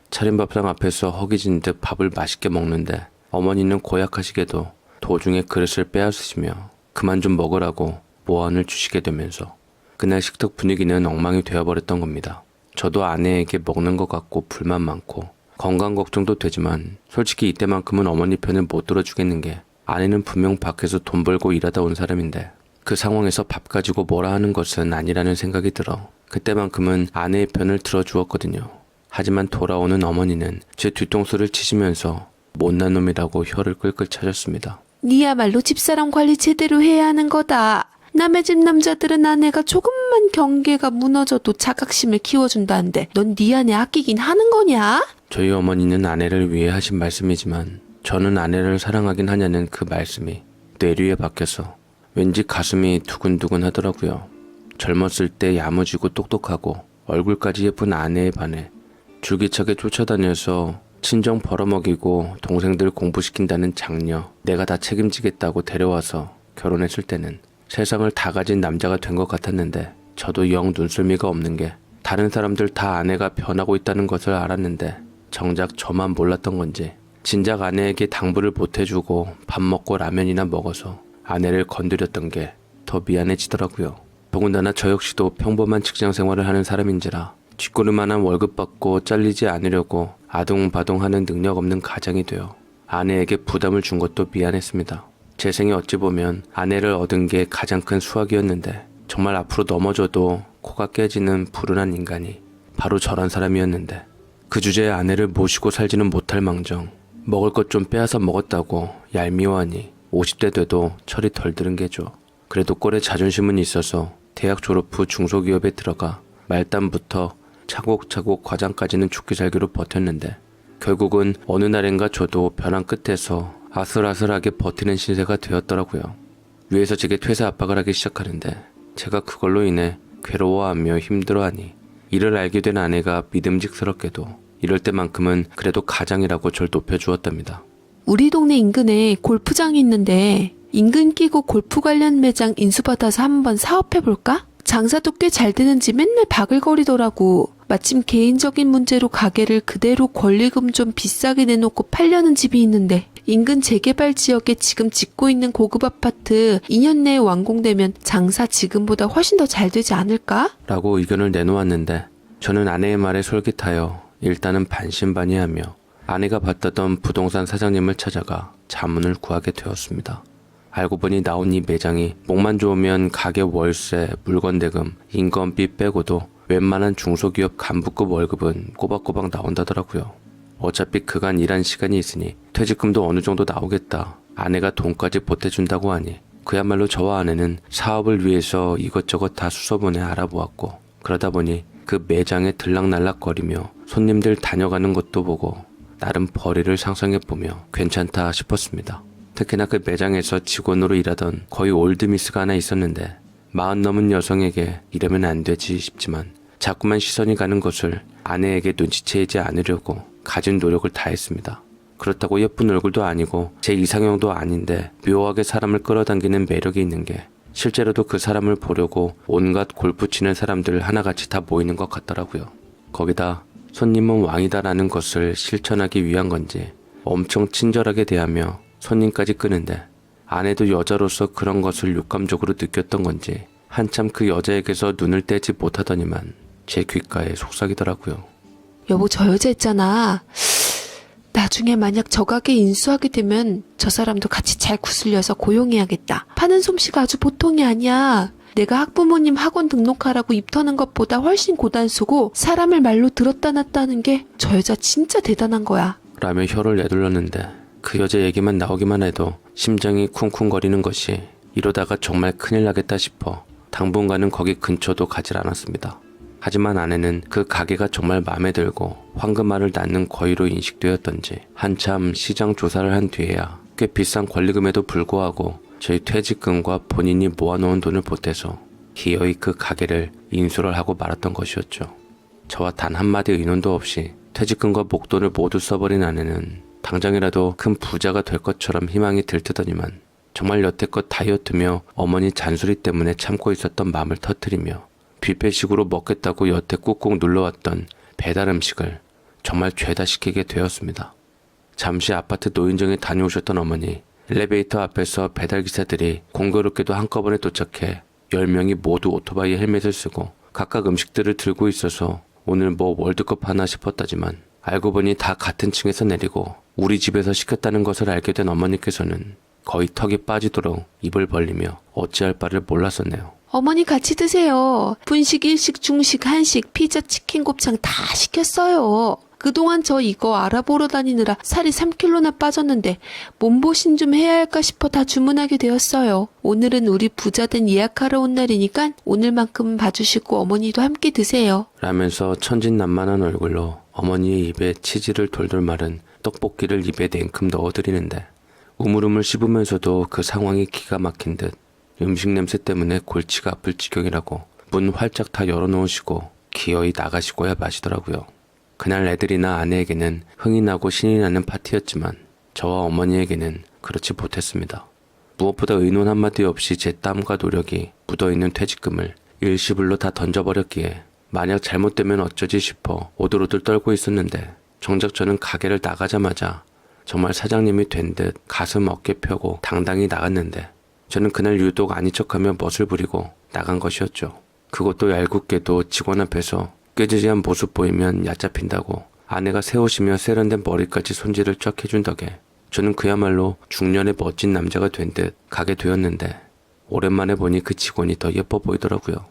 차린 밥상 앞에서 허기진 듯 밥을 맛있게 먹는데 어머니는 고약하시게도 도중에 그릇을 빼앗으시며 그만 좀 먹으라고 모안을 주시게 되면서 그날 식탁 분위기는 엉망이 되어버렸던 겁니다. 저도 아내에게 먹는 것 같고 불만 많고 건강 걱정도 되지만 솔직히 이때만큼은 어머니 편을 못 들어주겠는 게 아내는 분명 밖에서 돈 벌고 일하다 온 사람인데 그 상황에서 밥 가지고 뭐라 하는 것은 아니라는 생각이 들어 그때만큼은 아내의 편을 들어주었거든요. 하지만 돌아오는 어머니는 제 뒤통수를 치시면서 못난 놈이라고 혀를 끌끌 차셨습니다. 니야말로 집사람 관리 제대로 해야 하는 거다. 남의 집 남자들은 아내가 조금만 경계가 무너져도 자각심을 키워준다는데 넌 네 아내 아끼긴 하는 거냐? 저희 어머니는 아내를 위해 하신 말씀이지만 저는 아내를 사랑하긴 하냐는 그 말씀이 뇌리에 박혀서 왠지 가슴이 두근두근 하더라고요. 젊었을 때 야무지고 똑똑하고 얼굴까지 예쁜 아내에 반해 줄기차게 쫓아다녀서 친정 벌어먹이고 동생들 공부시킨다는 장녀 내가 다 책임지겠다고 데려와서 결혼했을 때는 세상을 다 가진 남자가 된 것 같았는데 저도 영 눈썰미가 없는 게 다른 사람들 다 아내가 변하고 있다는 것을 알았는데 정작 저만 몰랐던 건지 진작 아내에게 당부를 못해주고 밥 먹고 라면이나 먹어서 아내를 건드렸던 게 더 미안해지더라고요. 더군다나 저 역시도 평범한 직장 생활을 하는 사람인지라 쥐꼬리만한 월급 받고 잘리지 않으려고 아둥바둥하는 능력 없는 가장이 되어 아내에게 부담을 준 것도 미안했습니다. 제 생에 어찌 보면 아내를 얻은 게 가장 큰 수확이었는데 정말 앞으로 넘어져도 코가 깨지는 불운한 인간이 바로 저런 사람이었는데 그 주제에 아내를 모시고 살지는 못할 망정 먹을 것 좀 빼앗아 먹었다고 얄미워하니 50대 돼도 철이 덜 들은 게죠. 그래도 꼴에 자존심은 있어서 대학 졸업 후 중소기업에 들어가 말단부터 차곡차곡 과장까지는 죽기 살기로 버텼는데 결국은 어느 날인가 저도 벼랑 끝에서 아슬아슬하게 버티는 신세가 되었더라고요. 위에서 제게 퇴사 압박을 하기 시작하는데 제가 그걸로 인해 괴로워하며 힘들어하니 이를 알게 된 아내가 믿음직스럽게도 이럴 때만큼은 그래도 가장이라고 절 높여주었답니다. 우리 동네 인근에 골프장이 있는데 인근 끼고 골프 관련 매장 인수받아서 한번 사업해볼까? 장사도 꽤 잘 되는지 맨날 바글거리더라고. 마침 개인적인 문제로 가게를 그대로 권리금 좀 비싸게 내놓고 팔려는 집이 있는데 인근 재개발 지역에 지금 짓고 있는 고급 아파트 2년 내에 완공되면 장사 지금보다 훨씬 더 잘 되지 않을까? 라고 의견을 내놓았는데 저는 아내의 말에 솔깃하여 일단은 반신반의하며 아내가 받다던 부동산 사장님을 찾아가 자문을 구하게 되었습니다. 알고 보니 나온 이 매장이 목만 좋으면 가게 월세, 물건 대금, 인건비 빼고도 웬만한 중소기업 간부급 월급은 꼬박꼬박 나온다더라고요. 어차피 그간 일한 시간이 있으니 퇴직금도 어느 정도 나오겠다. 아내가 돈까지 보태준다고 하니 그야말로 저와 아내는 사업을 위해서 이것저것 다 수소문해 알아보았고 그러다 보니 그 매장에 들락날락거리며 손님들 다녀가는 것도 보고 나름 벌이를 상상해보며 괜찮다 싶었습니다. 특히나 그 매장에서 직원으로 일하던 거의 올드미스가 하나 있었는데 40 넘은 여성에게 이러면 안 되지 싶지만 자꾸만 시선이 가는 것을 아내에게 눈치채지 않으려고 가진 노력을 다했습니다. 그렇다고 예쁜 얼굴도 아니고 제 이상형도 아닌데 묘하게 사람을 끌어당기는 매력이 있는 게 실제로도 그 사람을 보려고 온갖 골프 치는 사람들 하나같이 다 모이는 것 같더라고요. 거기다 손님은 왕이다라는 것을 실천하기 위한 건지 엄청 친절하게 대하며 손님까지 끄는데 아내도 여자로서 그런 것을 육감적으로 느꼈던 건지 한참 그 여자에게서 눈을 떼지 못하더니만 제 귓가에 속삭이더라고요. 여보, 저 여자 있잖아. 나중에 만약 저 가게 인수하게 되면 저 사람도 같이 잘 구슬려서 고용해야겠다. 파는 솜씨가 아주 보통이 아니야. 내가 학부모님 학원 등록하라고 입 터는 것보다 훨씬 고단수고 사람을 말로 들었다 놨다 하는 게 저 여자 진짜 대단한 거야. 라며 혀를 내둘렀는데 그 여자 얘기만 나오기만 해도 심장이 쿵쿵거리는 것이 이러다가 정말 큰일 나겠다 싶어 당분간은 거기 근처도 가질 않았습니다. 하지만 아내는 그 가게가 정말 마음에 들고 황금알을 낳는 거위로 인식되었던지 한참 시장 조사를 한 뒤에야 꽤 비싼 권리금에도 불구하고 저희 퇴직금과 본인이 모아놓은 돈을 보태서 기어이 그 가게를 인수를 하고 말았던 것이었죠. 저와 단 한마디 의논도 없이 퇴직금과 목돈을 모두 써버린 아내는 당장이라도 큰 부자가 될 것처럼 희망이 들뜨더니만 정말 여태껏 다이어트며 어머니 잔소리 때문에 참고 있었던 마음을 터뜨리며 뷔페식으로 먹겠다고 여태 꾹꾹 눌러왔던 배달 음식을 정말 죄다 시키게 되었습니다. 잠시 아파트 노인정에 다녀오셨던 어머니, 엘리베이터 앞에서 배달기사들이 공교롭게도 한꺼번에 도착해 10명이 모두 오토바이 헬멧을 쓰고 각각 음식들을 들고 있어서 오늘 뭐 월드컵 하나 싶었다지만 알고 보니 다 같은 층에서 내리고 우리 집에서 시켰다는 것을 알게 된 어머니께서는 거의 턱이 빠지도록 입을 벌리며 어찌할 바를 몰랐었네요. 어머니 같이 드세요. 분식, 일식, 중식, 한식, 피자, 치킨, 곱창 다 시켰어요. 그동안 저 이거 알아보러 다니느라 살이 3kg나 빠졌는데 몸보신 좀 해야 할까 싶어 다 주문하게 되었어요. 오늘은 우리 부자된 예약하러 온 날이니까 오늘만큼은 봐주시고 어머니도 함께 드세요. 라면서 천진난만한 얼굴로 어머니의 입에 치즈를 돌돌 마른 떡볶이를 입에 냉큼 넣어드리는데 우물우물 씹으면서도 그 상황이 기가 막힌 듯 음식 냄새 때문에 골치가 아플 지경이라고 문 활짝 다 열어놓으시고 기어이 나가시고야 마시더라고요. 그날 애들이나 아내에게는 흥이 나고 신이 나는 파티였지만 저와 어머니에게는 그렇지 못했습니다. 무엇보다 의논 한마디 없이 제 땀과 노력이 묻어있는 퇴직금을 일시불로 다 던져버렸기에 만약 잘못되면 어쩌지 싶어 오들오들 떨고 있었는데 정작 저는 가게를 나가자마자 정말 사장님이 된 듯 가슴 어깨 펴고 당당히 나갔는데 저는 그날 유독 아닌 척하며 멋을 부리고 나간 것이었죠. 그것도 얄궂게도 직원 앞에서 꾀지지한 모습 보이면 얕잡힌다고 아내가 새 옷이며 세련된 머리까지 손질을 쫙 해준 덕에 저는 그야말로 중년의 멋진 남자가 된 듯 가게 되었는데 오랜만에 보니 그 직원이 더 예뻐 보이더라고요.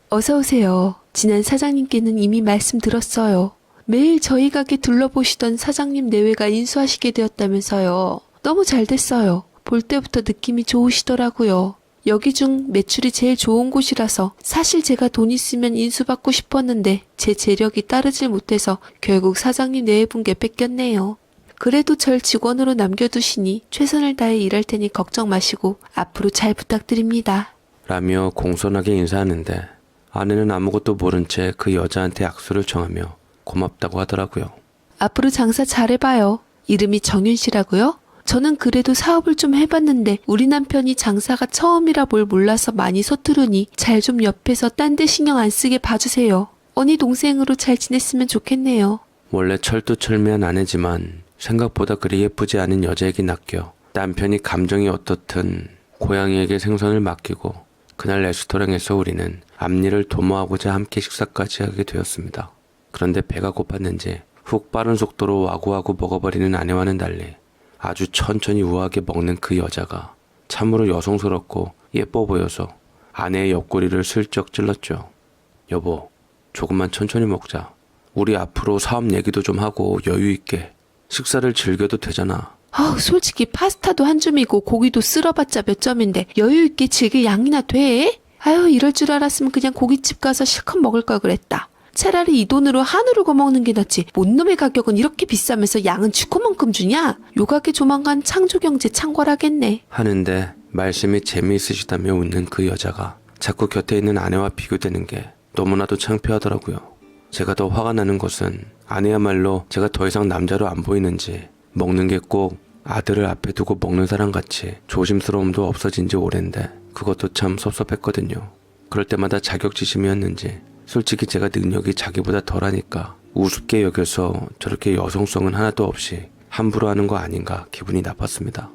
어서 오세요. 지난 사장님께는 이미 말씀드렸어요. 매일 저희 가게 둘러보시던 사장님 내외가 인수하시게 되었다면서요. 너무 잘 됐어요. 볼 때부터 느낌이 좋으시더라고요. 여기 중 매출이 제일 좋은 곳이라서 사실 제가 돈 있으면 인수받고 싶었는데 제 재력이 따르질 못해서 결국 사장님 내외분께 뺏겼네요. 그래도 절 직원으로 남겨두시니 최선을 다해 일할 테니 걱정 마시고 앞으로 잘 부탁드립니다. 라며 공손하게 인사하는데 아내는 아무것도 모른 채 그 여자한테 악수를 청하며 고맙다고 하더라고요. 앞으로 장사 잘해봐요. 이름이 정윤 씨라고요? 저는 그래도 사업을 좀 해봤는데 우리 남편이 장사가 처음이라 뭘 몰라서 많이 서투르니 잘 좀 옆에서 딴 데 신경 안 쓰게 봐주세요. 언니 동생으로 잘 지냈으면 좋겠네요. 원래 철두철미한 아내지만 생각보다 그리 예쁘지 않은 여자에게 낚여 남편이 감정이 어떻든 고양이에게 생선을 맡기고 그날 레스토랑에서 우리는 앞일을 도모하고자 함께 식사까지 하게 되었습니다. 그런데 배가 고팠는지 훅 빠른 속도로 와구와구 먹어버리는 아내와는 달리 아주 천천히 우아하게 먹는 그 여자가 참으로 여성스럽고 예뻐 보여서 아내의 옆구리를 슬쩍 찔렀죠. 여보, 조금만 천천히 먹자. 우리 앞으로 사업 얘기도 좀 하고 여유 있게 식사를 즐겨도 되잖아. 솔직히 파스타도 한 줌이고 고기도 쓸어봤자 몇 점인데 여유 있게 즐길 양이나 돼? 이럴 줄 알았으면 그냥 고깃집 가서 실컷 먹을 걸 그랬다. 차라리 이 돈으로 한우를 거먹는 게 낫지. 못놈의 가격은 이렇게 비싸면서 양은 쥐코만큼 주냐? 요 가게 조만간 창조경제 창궐하겠네. 하는데 말씀이 재미있으시다며 웃는 그 여자가 자꾸 곁에 있는 아내와 비교되는 게 너무나도 창피하더라고요. 제가 더 화가 나는 것은 아내야말로 제가 더 이상 남자로 안 보이는지 먹는 게 꼭 아들을 앞에 두고 먹는 사람같이 조심스러움도 없어진 지 오랜데 그것도 참 섭섭했거든요. 그럴 때마다 자격지심이었는지 솔직히 제가 능력이 자기보다 덜하니까 우습게 여겨서 저렇게 여성성은 하나도 없이 함부로 하는 거 아닌가 기분이 나빴습니다.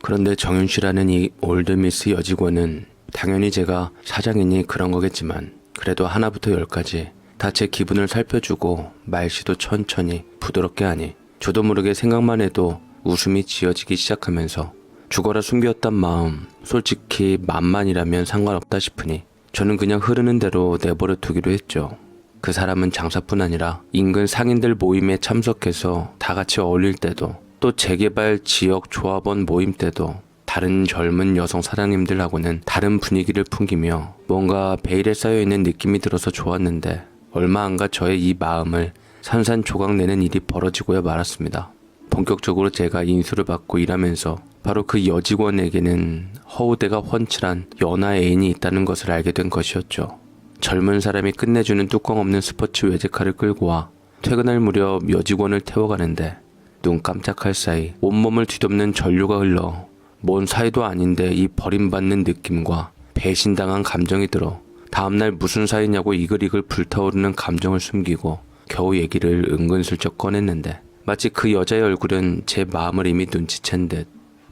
그런데 정윤 씨라는 이 올드미스 여직원은 당연히 제가 사장이니 그런 거겠지만 그래도 하나부터 열까지 다 제 기분을 살펴주고 말씨도 천천히 부드럽게 하니 저도 모르게 생각만 해도 웃음이 지어지기 시작하면서 죽어라 숨겼단 마음 솔직히 만만이라면 상관없다 싶으니 저는 그냥 흐르는 대로 내버려 두기로 했죠. 그 사람은 장사뿐 아니라 인근 상인들 모임에 참석해서 다 같이 어울릴 때도 또 재개발 지역 조합원 모임 때도 다른 젊은 여성 사장님들하고는 다른 분위기를 풍기며 뭔가 베일에 쌓여있는 느낌이 들어서 좋았는데 얼마 안 가 저의 이 마음을 산산조각 내는 일이 벌어지고야 말았습니다. 본격적으로 제가 인수를 받고 일하면서 바로 그 여직원에게는 허우대가 훤칠한 연하 애인이 있다는 것을 알게 된 것이었죠. 젊은 사람이 끝내주는 뚜껑 없는 스포츠 외제카를 끌고 와 퇴근할 무렵 여직원을 태워가는데 눈 깜짝할 사이 온몸을 뒤덮는 전류가 흘러 뭔 사이도 아닌데 이 버림받는 느낌과 배신당한 감정이 들어 다음날 무슨 사이냐고 이글이글 불타오르는 감정을 숨기고 겨우 얘기를 은근슬쩍 꺼냈는데 마치 그 여자의 얼굴은 제 마음을 이미 눈치챈 듯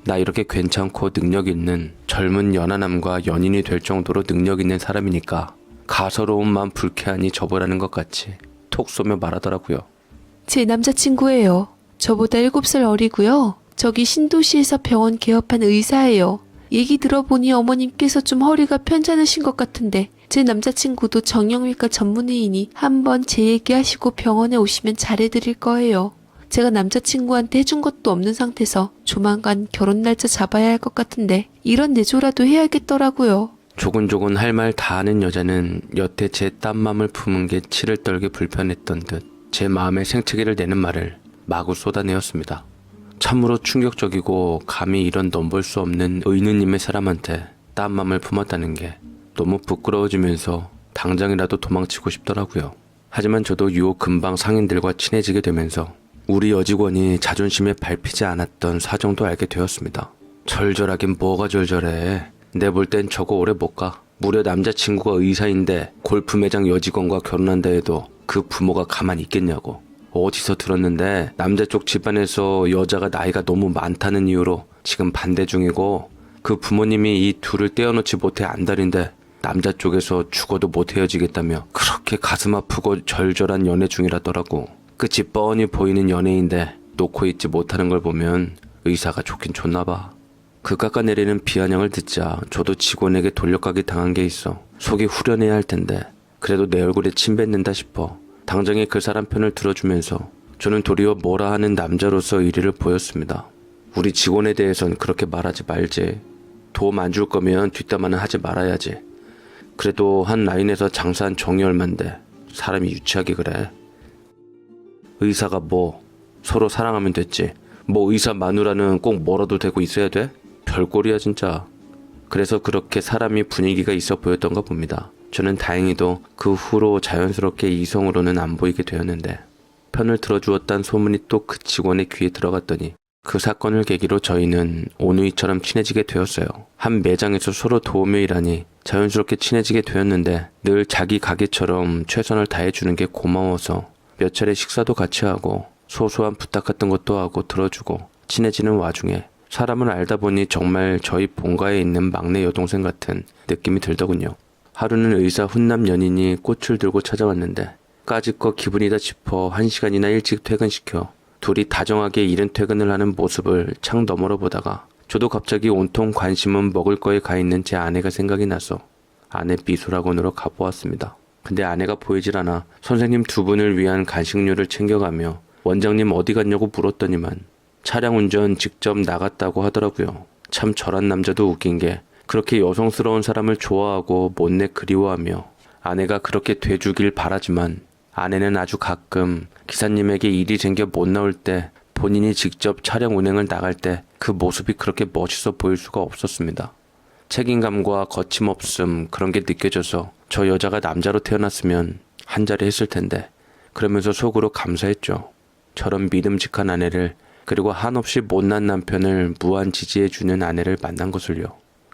나 이렇게 괜찮고 능력 있는 젊은 연하남과 연인이 될 정도로 능력 있는 사람이니까 가서로움만 불쾌하니 접으라는 것 같이 톡 쏘며 말하더라고요. 제 남자친구예요. 저보다 7살 어리고요. 저기 신도시에서 병원 개업한 의사예요. 얘기 들어보니 어머님께서 좀 허리가 편찮으신 것 같은데 제 남자친구도 정형외과 전문의이니 한번 제 얘기하시고 병원에 오시면 잘해드릴 거예요. 제가 남자친구한테 해준 것도 없는 상태에서 조만간 결혼 날짜 잡아야 할 것 같은데 이런 내조라도 해야겠더라고요. 조곤조곤 할 말 다 하는 여자는 여태 제 딴맘을 품은 게 치를 떨게 불편했던 듯 제 마음에 생채기를 내는 말을 마구 쏟아내었습니다. 참으로 충격적이고 감히 이런 넘볼 수 없는 의느님의 사람한테 딴맘을 품었다는 게 너무 부끄러워지면서 당장이라도 도망치고 싶더라고요. 하지만 저도 유혹 금방 상인들과 친해지게 되면서 우리 여직원이 자존심에 밟히지 않았던 사정도 알게 되었습니다. 절절하긴 뭐가 절절해. 내 볼 땐 저거 오래 못 가. 무려 남자친구가 의사인데 골프 매장 여직원과 결혼한다 해도 그 부모가 가만히 있겠냐고. 어디서 들었는데 남자 쪽 집안에서 여자가 나이가 너무 많다는 이유로 지금 반대 중이고 그 부모님이 이 둘을 떼어놓지 못해 안달인데 남자 쪽에서 죽어도 못 헤어지겠다며 그렇게 가슴 아프고 절절한 연애 중이라더라고. 끝이 뻔히 보이는 연애인데 놓고 있지 못하는 걸 보면 의사가 좋긴 좋나 봐. 그 깎아내리는 비아냥을 듣자 저도 직원에게 돌려가기 당한 게 있어 속이 후련해야 할 텐데 그래도 내 얼굴에 침 뱉는다 싶어 당장에 그 사람 편을 들어주면서 저는 도리어 뭐라 하는 남자로서 의리를 보였습니다. 우리 직원에 대해선 그렇게 말하지 말지. 도움 안 줄 거면 뒷담화는 하지 말아야지. 그래도 한 라인에서 장사한 정이 얼만데 사람이 유치하게 그래. 의사가 뭐 서로 사랑하면 됐지. 뭐 의사 마누라는 꼭 멀어도 되고 있어야 돼? 별꼴이야 진짜. 그래서 그렇게 사람이 분위기가 있어 보였던가 봅니다. 저는 다행히도 그 후로 자연스럽게 이성으로는 안 보이게 되었는데 편을 들어주었단 소문이 또 그 직원의 귀에 들어갔더니 그 사건을 계기로 저희는 오누이처럼 친해지게 되었어요. 한 매장에서 서로 도우며 일하니 자연스럽게 친해지게 되었는데 늘 자기 가게처럼 최선을 다해주는 게 고마워서 몇 차례 식사도 같이 하고 소소한 부탁 같은 것도 하고 들어주고 친해지는 와중에 사람을 알다 보니 정말 저희 본가에 있는 막내 여동생 같은 느낌이 들더군요. 하루는 의사 훈남 연인이 꽃을 들고 찾아왔는데 까짓거 기분이다 싶어 1시간이나 일찍 퇴근시켜 둘이 다정하게 이른 퇴근을 하는 모습을 창 너머로 보다가 저도 갑자기 온통 관심은 먹을 거에 가 있는 제 아내가 생각이 나서 아내 미술학원으로 가보았습니다. 근데 아내가 보이질 않아 선생님 두 분을 위한 간식류를 챙겨가며 원장님 어디 갔냐고 물었더니만 차량 운전 직접 나갔다고 하더라고요. 참 저런 남자도 웃긴 게 그렇게 여성스러운 사람을 좋아하고 못내 그리워하며 아내가 그렇게 돼주길 바라지만 아내는 아주 가끔 기사님에게 일이 생겨 못 나올 때 본인이 직접 차량 운행을 나갈 때 그 모습이 그렇게 멋있어 보일 수가 없었습니다. 책임감과 거침없음 그런 게 느껴져서 저 여자가 남자로 태어났으면 한자리 했을 텐데 그러면서 속으로 감사했죠. 저런 믿음직한 아내를 그리고 한없이 못난 남편을 무한 지지해주는 아내를 만난 것을요.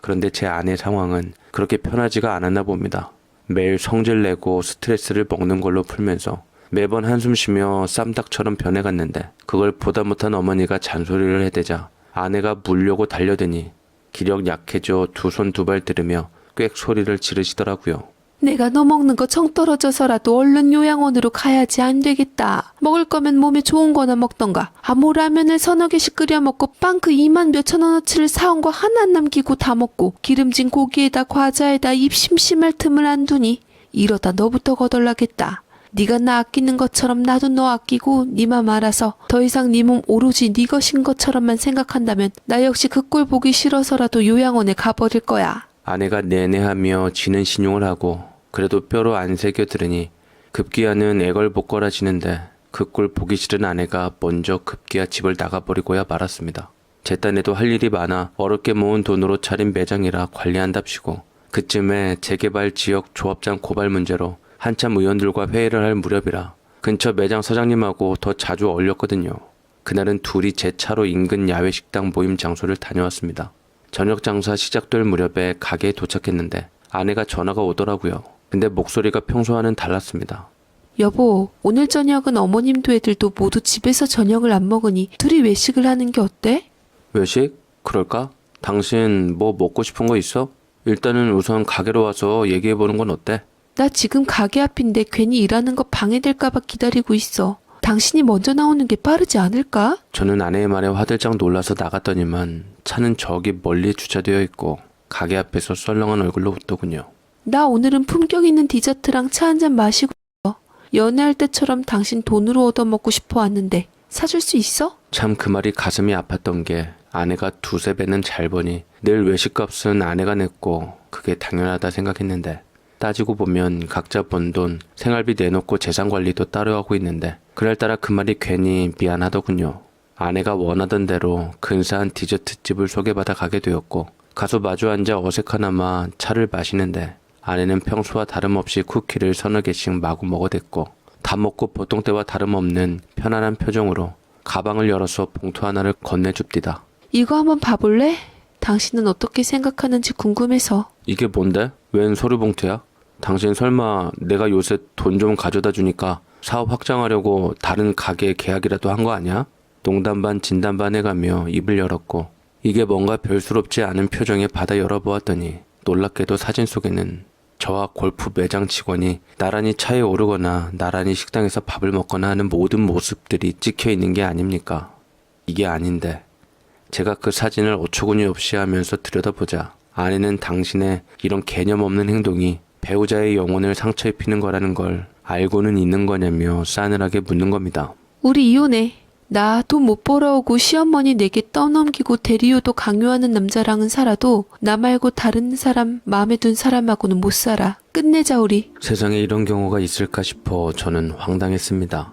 그런데 제 아내 상황은 그렇게 편하지가 않았나 봅니다. 매일 성질내고 스트레스를 먹는 걸로 풀면서 매번 한숨 쉬며 쌈닭처럼 변해갔는데 그걸 보다 못한 어머니가 잔소리를 해대자 아내가 물려고 달려드니 기력 약해져 두 손 두 발 들으며 꽥 소리를 지르시더라고요. 내가 너 먹는 거 정 떨어져서라도 얼른 요양원으로 가야지. 안 되겠다. 먹을 거면 몸에 좋은 거나 먹던가. 뭐 라면을 서너 개씩 끓여 먹고 빵 그 2만 몇천 원어치를 사온 거 하나 안 남기고 다 먹고 기름진 고기에다 과자에다 입 심심할 틈을 안 두니 이러다 너부터 거덜나겠다. 네가 나 아끼는 것처럼 나도 너 아끼고 네 맘 알아서 더 이상 네 몸 오로지 네 것인 것처럼만 생각한다면 나 역시 그 꼴 보기 싫어서라도 요양원에 가버릴 거야. 아내가 내내하며 지는 신용을 하고 그래도 뼈로 안 새겨 들으니 급기야는 애걸복걸하시는데 그 꼴 보기 싫은 아내가 먼저 급기야 집을 나가버리고야 말았습니다. 제 딴에도 할 일이 많아 어렵게 모은 돈으로 차린 매장이라 관리한답시고 그쯤에 재개발 지역 조합장 고발 문제로 한참 의원들과 회의를 할 무렵이라 근처 매장 사장님하고 더 자주 어울렸거든요. 그날은 둘이 제 차로 인근 야외 식당 모임 장소를 다녀왔습니다. 저녁 장사 시작될 무렵에 가게에 도착했는데 아내가 전화가 오더라고요. 근데 목소리가 평소와는 달랐습니다. 여보, 오늘 저녁은 어머님도 애들도 모두 집에서 저녁을 안 먹으니 둘이 외식을 하는 게 어때? 외식? 그럴까? 당신 뭐 먹고 싶은 거 있어? 일단은 우선 가게로 와서 얘기해보는 건 어때? 나 지금 가게 앞인데 괜히 일하는 거 방해될까봐 기다리고 있어. 당신이 먼저 나오는 게 빠르지 않을까? 저는 아내의 말에 화들짝 놀라서 나갔더니만 차는 저기 멀리 주차되어 있고 가게 앞에서 썰렁한 얼굴로 웃더군요. 나 오늘은 품격 있는 디저트랑 차 한잔 마시고 있어. 연애할 때처럼 당신 돈으로 얻어먹고 싶어 왔는데 사줄 수 있어? 참 그 말이 가슴이 아팠던 게 아내가 두세 배는 잘 버니 늘 외식값은 아내가 냈고 그게 당연하다 생각했는데 따지고 보면 각자 번 돈, 생활비 내놓고 재산관리도 따로 하고 있는데 그날따라 그 말이 괜히 미안하더군요. 아내가 원하던 대로 근사한 디저트집을 소개받아 가게 되었고 가서 마주 앉아 어색하나마 차를 마시는데 아내는 평소와 다름없이 쿠키를 서너 개씩 마구 먹어댔고 다 먹고 보통 때와 다름없는 편안한 표정으로 가방을 열어서 봉투 하나를 건네줍디다. 이거 한번 봐볼래? 당신은 어떻게 생각하는지 궁금해서. 이게 뭔데? 웬 서류 봉투야? 당신 설마 내가 요새 돈 좀 가져다 주니까 사업 확장하려고 다른 가게 계약이라도 한 거 아니야? 농담 반 진담 반 해가며 입을 열었고 이게 뭔가 별스럽지 않은 표정에 받아 열어보았더니 놀랍게도 사진 속에는 저와 골프 매장 직원이 나란히 차에 오르거나 나란히 식당에서 밥을 먹거나 하는 모든 모습들이 찍혀 있는 게 아닙니까? 이게 아닌데 제가 그 사진을 어처구니 없이 하면서 들여다보자 아내는 당신의 이런 개념 없는 행동이 배우자의 영혼을 상처 입히는 거라는 걸 알고는 있는 거냐며 싸늘하게 묻는 겁니다. 우리 이혼해. 나 돈 못 벌어오고 시어머니 내게 떠넘기고 대리효도 강요하는 남자랑은 살아도 나 말고 다른 사람 마음에 든 사람하고는 못 살아. 끝내자 우리. 세상에 이런 경우가 있을까 싶어 저는 황당했습니다.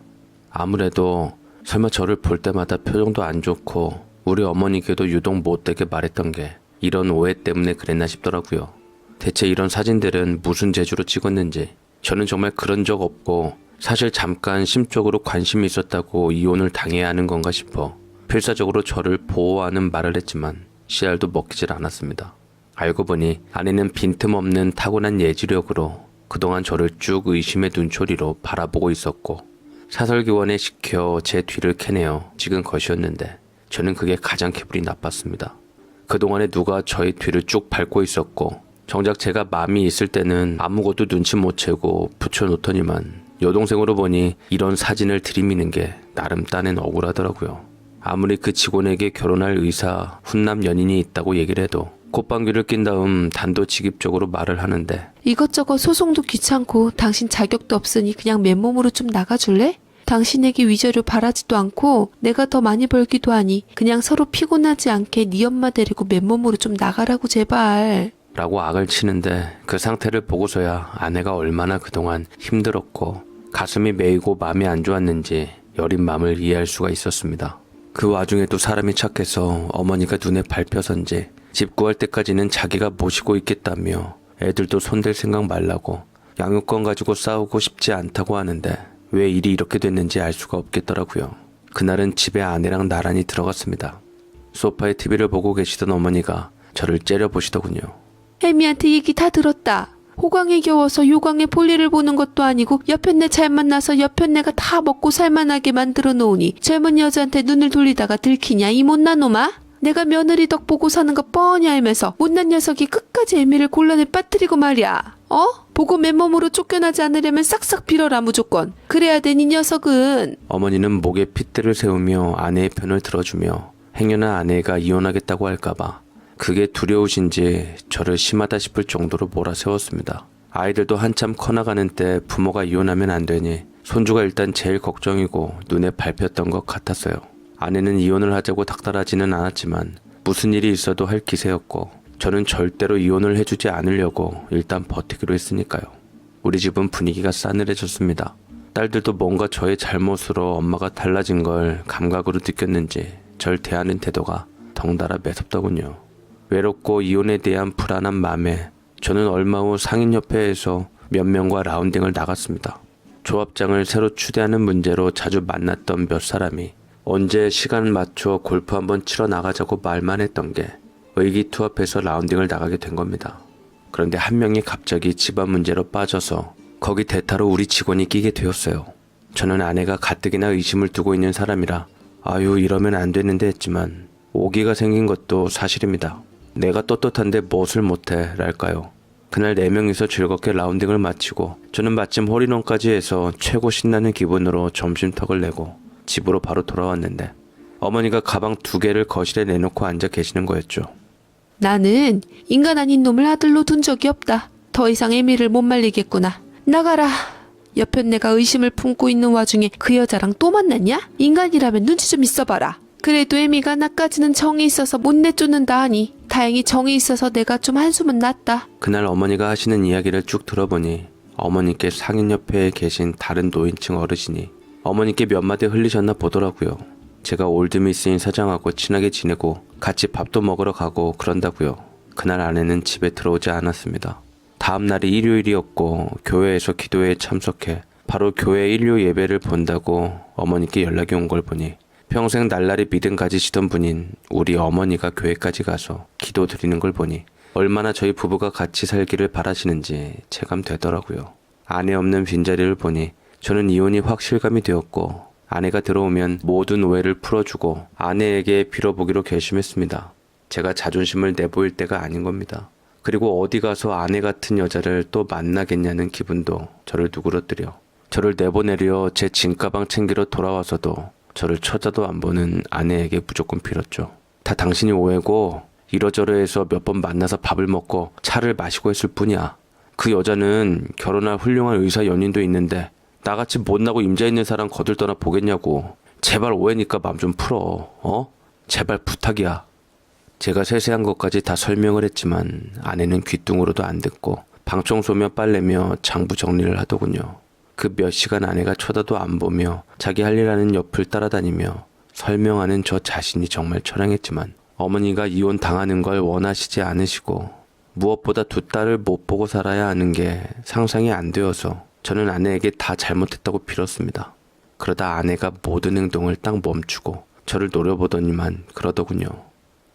아무래도 설마 저를 볼 때마다 표정도 안 좋고 우리 어머니께도 유독 못되게 말했던 게 이런 오해 때문에 그랬나 싶더라고요. 대체 이런 사진들은 무슨 재주로 찍었는지 저는 정말 그런 적 없고 사실 잠깐 심적으로 관심이 있었다고 이혼을 당해야 하는 건가 싶어 필사적으로 저를 보호하는 말을 했지만 씨알도 먹히질 않았습니다. 알고 보니 아내는 빈틈없는 타고난 예지력으로 그동안 저를 쭉 의심의 눈초리로 바라보고 있었고 사설기원에 시켜 제 뒤를 캐내어 찍은 것이었는데 저는 그게 가장 기분이 나빴습니다. 그동안에 누가 저의 뒤를 쭉 밟고 있었고 정작 제가 마음이 있을 때는 아무것도 눈치 못 채고 붙여놓더니만 여동생으로 보니 이런 사진을 들이미는 게 나름 딴엔 억울하더라고요. 아무리 그 직원에게 결혼할 의사 훈남 연인이 있다고 얘기를 해도 콧방귀를 낀 다음 단도직입적으로 말을 하는데 이것저것 소송도 귀찮고 당신 자격도 없으니 그냥 맨몸으로 좀 나가줄래? 당신에게 위자료 바라지도 않고 내가 더 많이 벌기도 하니 그냥 서로 피곤하지 않게 네 엄마 데리고 맨몸으로 좀 나가라고 제발. 라고 악을 치는데 그 상태를 보고서야 아내가 얼마나 그동안 힘들었고 가슴이 메이고 마음이 안 좋았는지 여린 마음을 이해할 수가 있었습니다. 그 와중에도 사람이 착해서 어머니가 눈에 밟혀선지 집 구할 때까지는 자기가 모시고 있겠다며 애들도 손댈 생각 말라고 양육권 가지고 싸우고 싶지 않다고 하는데 왜 일이 이렇게 됐는지 알 수가 없겠더라고요. 그날은 집에 아내랑 나란히 들어갔습니다. 소파에 TV를 보고 계시던 어머니가 저를 째려보시더군요. 혜미한테 얘기 다 들었다. 호강에 겨워서 요강에 볼일을 보는 것도 아니고 여편네 잘 만나서 여편네가 다 먹고 살만하게 만들어 놓으니 젊은 여자한테 눈을 돌리다가 들키냐 이 못난 놈아? 내가 며느리 덕 보고 사는 거 뻔히 알면서 못난 녀석이 끝까지 애미를 곤란에 빠뜨리고 말이야. 보고 맨몸으로 쫓겨나지 않으려면 싹싹 빌어라 무조건. 그래야 되니 녀석은. 어머니는 목에 핏대를 세우며 아내의 편을 들어주며 행여나 아내가 이혼하겠다고 할까봐 그게 두려우신지 저를 심하다 싶을 정도로 몰아세웠습니다. 아이들도 한참 커나가는 때 부모가 이혼하면 안 되니 손주가 일단 제일 걱정이고 눈에 밟혔던 것 같았어요. 아내는 이혼을 하자고 닥달하지는 않았지만 무슨 일이 있어도 할 기세였고 저는 절대로 이혼을 해주지 않으려고 일단 버티기로 했으니까요. 우리 집은 분위기가 싸늘해졌습니다. 딸들도 뭔가 저의 잘못으로 엄마가 달라진 걸 감각으로 느꼈는지 절 대하는 태도가 덩달아 매섭더군요. 외롭고 이혼에 대한 불안한 마음에 저는 얼마 후 상인협회에서 몇 명과 라운딩을 나갔습니다. 조합장을 새로 추대하는 문제로 자주 만났던 몇 사람이 언제 시간 맞춰 골프 한번 치러 나가자고 말만 했던 게 의기투합해서 라운딩을 나가게 된 겁니다. 그런데 한 명이 갑자기 집안 문제로 빠져서 거기 대타로 우리 직원이 끼게 되었어요. 저는 아내가 가뜩이나 의심을 두고 있는 사람이라 아유 이러면 안 되는데 했지만 오기가 생긴 것도 사실입니다. 내가 떳떳한데 무엇을 못해 랄까요. 그날 4명이서 즐겁게 라운딩을 마치고 저는 마침 홀인원까지 해서 최고 신나는 기분으로 점심턱을 내고 집으로 바로 돌아왔는데 어머니가 가방 2개를 거실에 내놓고 앉아 계시는 거였죠. 나는 인간 아닌 놈을 아들로 둔 적이 없다. 더 이상 애미를 못 말리겠구나. 나가라. 여편네가 의심을 품고 있는 와중에 그 여자랑 또 만났냐? 인간이라면 눈치 좀 있어봐라. 그래도 애미가 나까지는 정이 있어서 못 내쫓는다 하니 다행히 정이 있어서 내가 좀 한숨은 났다. 그날 어머니가 하시는 이야기를 쭉 들어보니 어머니께 상인협회에 계신 다른 노인층 어르신이 어머니께 몇 마디 흘리셨나 보더라고요. 제가 올드미스인 사장하고 친하게 지내고 같이 밥도 먹으러 가고 그런다고요. 그날 아내는 집에 들어오지 않았습니다. 다음 날이 일요일이었고 교회에서 기도회에 참석해 바로 교회 일요 예배를 본다고 어머니께 연락이 온 걸 보니 평생 날라리 믿음 가지시던 분인 우리 어머니가 교회까지 가서 기도 드리는 걸 보니 얼마나 저희 부부가 같이 살기를 바라시는지 체감되더라고요. 아내 없는 빈자리를 보니 저는 이혼이 확 실감이 되었고 아내가 들어오면 모든 오해를 풀어주고 아내에게 빌어보기로 결심했습니다. 제가 자존심을 내보일 때가 아닌 겁니다. 그리고 어디 가서 아내 같은 여자를 또 만나겠냐는 기분도 저를 누그러뜨려 저를 내보내려 제 짐가방 챙기러 돌아와서도 저를 쳐다도 안 보는 아내에게 무조건 빌었죠. 다 당신이 오해고 이러저러해서 몇 번 만나서 밥을 먹고 차를 마시고 했을 뿐이야. 그 여자는 결혼할 훌륭한 의사 연인도 있는데 나같이 못나고 임자 있는 사람 거들떠나 보겠냐고. 제발 오해니까 마음 좀 풀어. 제발 부탁이야. 제가 세세한 것까지 다 설명을 했지만 아내는 귀뚱으로도 안 듣고 방 청소며 빨래며 장부 정리를 하더군요. 그 몇 시간 아내가 쳐다도 안 보며 자기 할 일 하는 옆을 따라다니며 설명하는 저 자신이 정말 처량했지만 어머니가 이혼 당하는 걸 원하시지 않으시고 무엇보다 두 딸을 못 보고 살아야 하는 게 상상이 안 되어서 저는 아내에게 다 잘못했다고 빌었습니다. 그러다 아내가 모든 행동을 딱 멈추고 저를 노려보더니만 그러더군요.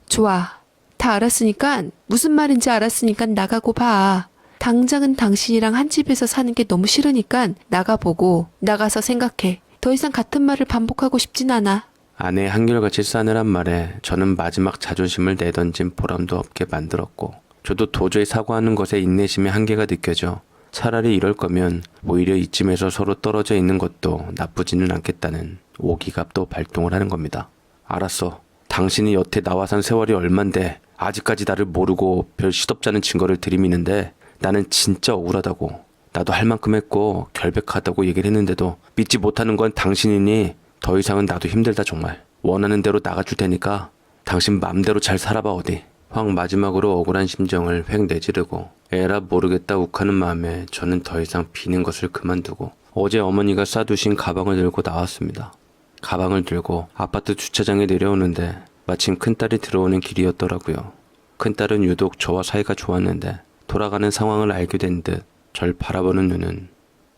좋아. 다 알았으니까 무슨 말인지 알았으니까 나가고 봐. 당장은 당신이랑 한 집에서 사는 게 너무 싫으니까 나가보고 나가서 생각해. 더 이상 같은 말을 반복하고 싶진 않아. 아내의 한결같이 싸늘한 말에 저는 마지막 자존심을 내던진 보람도 없게 만들었고 저도 도저히 사과하는 것에 인내심의 한계가 느껴져 차라리 이럴 거면 오히려 이쯤에서 서로 떨어져 있는 것도 나쁘지는 않겠다는 오기갑도 발동을 하는 겁니다. 알았어. 당신이 여태 나와 산 세월이 얼만데 아직까지 나를 모르고 별 시덥잖은 증거를 들이미는데 나는 진짜 억울하다고. 나도 할 만큼 했고 결백하다고 얘기를 했는데도 믿지 못하는 건 당신이니 더 이상은 나도 힘들다 정말. 원하는 대로 나가줄 테니까 당신 맘대로 잘 살아봐 어디. 확 마지막으로 억울한 심정을 획 내지르고 에라 모르겠다 욱하는 마음에 저는 더 이상 비는 것을 그만두고 어제 어머니가 싸두신 가방을 들고 나왔습니다. 가방을 들고 아파트 주차장에 내려오는데 마침 큰딸이 들어오는 길이었더라고요. 큰딸은 유독 저와 사이가 좋았는데 돌아가는 상황을 알게 된 듯 절 바라보는 눈은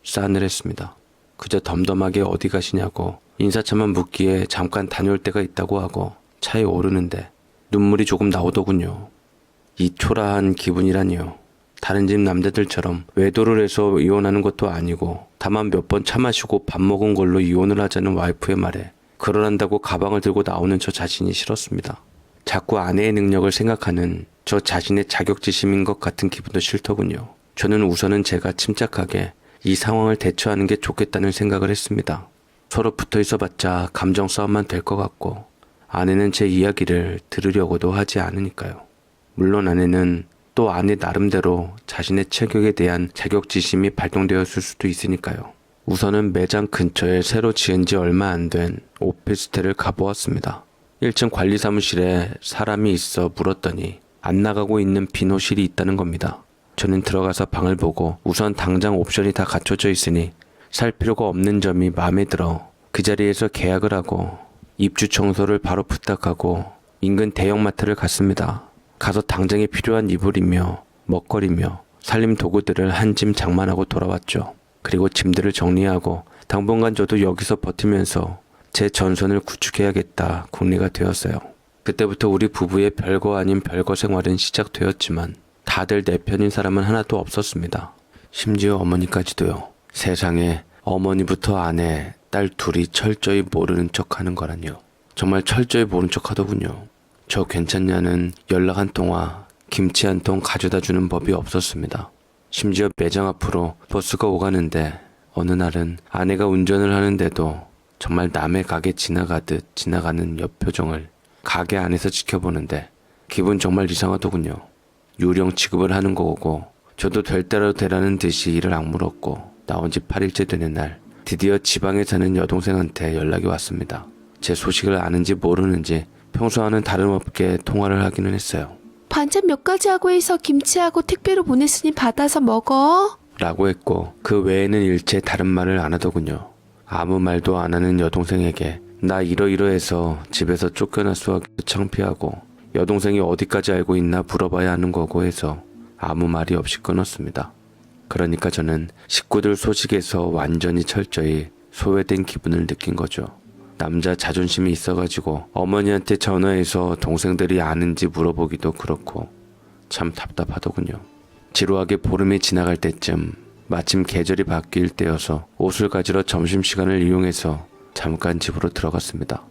싸늘했습니다. 그저 덤덤하게 어디 가시냐고 인사차만 묻기에 잠깐 다녀올 때가 있다고 하고 차에 오르는데 눈물이 조금 나오더군요. 이 초라한 기분이라니요. 다른 집 남자들처럼 외도를 해서 이혼하는 것도 아니고 다만 몇 번 차 마시고 밥 먹은 걸로 이혼을 하자는 와이프의 말에 그러란다고 가방을 들고 나오는 저 자신이 싫었습니다. 자꾸 아내의 능력을 생각하는 저 자신의 자격지심인 것 같은 기분도 싫더군요. 저는 우선은 제가 침착하게 이 상황을 대처하는 게 좋겠다는 생각을 했습니다. 서로 붙어 있어봤자 감정 싸움만 될 것 같고 아내는 제 이야기를 들으려고도 하지 않으니까요. 물론 아내는 또 아내 나름대로 자신의 체격에 대한 자격지심이 발동되었을 수도 있으니까요. 우선은 매장 근처에 새로 지은 지 얼마 안 된 오피스텔을 가보았습니다. 1층 관리사무실에 사람이 있어 물었더니 안 나가고 있는 비노실이 있다는 겁니다. 저는 들어가서 방을 보고 우선 당장 옵션이 다 갖춰져 있으니 살 필요가 없는 점이 마음에 들어 그 자리에서 계약을 하고 입주 청소를 바로 부탁하고 인근 대형마트를 갔습니다. 가서 당장에 필요한 이불이며 먹거리며 살림 도구들을 한 짐 장만하고 돌아왔죠. 그리고 짐들을 정리하고 당분간 저도 여기서 버티면서 제 전선을 구축해야겠다 궁리가 되었어요. 그때부터 우리 부부의 별거 아닌 별거 생활은 시작되었지만 다들 내 편인 사람은 하나도 없었습니다. 심지어 어머니까지도요. 세상에 어머니부터 아내, 딸 둘이 철저히 모르는 척하는 거라니요. 정말 철저히 모른 척 하더군요. 저 괜찮냐는 연락 한 통화, 김치 한 통 가져다 주는 법이 없었습니다. 심지어 매장 앞으로 버스가 오가는데 어느 날은 아내가 운전을 하는데도 정말 남의 가게 지나가듯 지나가는 옆표정을 가게 안에서 지켜보는데 기분 정말 이상하더군요. 유령 취급을 하는 거고 저도 될 대로 되라는 듯이 일을 악물었고 나온 지 8일째 되는 날 드디어 지방에 사는 여동생한테 연락이 왔습니다. 제 소식을 아는지 모르는지 평소와는 다름없게 통화를 하기는 했어요. 반찬 몇 가지 하고 해서 김치하고 택배로 보냈으니 받아서 먹어. 라고 했고 그 외에는 일체 다른 말을 안 하더군요. 아무 말도 안 하는 여동생에게 나 이러이러해서 집에서 쫓겨났어 창피하고 여동생이 어디까지 알고 있나 물어봐야 하는 거고 해서 아무 말이 없이 끊었습니다. 그러니까 저는 식구들 소식에서 완전히 철저히 소외된 기분을 느낀 거죠. 남자 자존심이 있어가지고 어머니한테 전화해서 동생들이 아는지 물어보기도 그렇고 참 답답하더군요. 지루하게 보름이 지나갈 때쯤 마침 계절이 바뀔 때여서 옷을 가지러 점심시간을 이용해서 잠깐 집으로 들어갔습니다.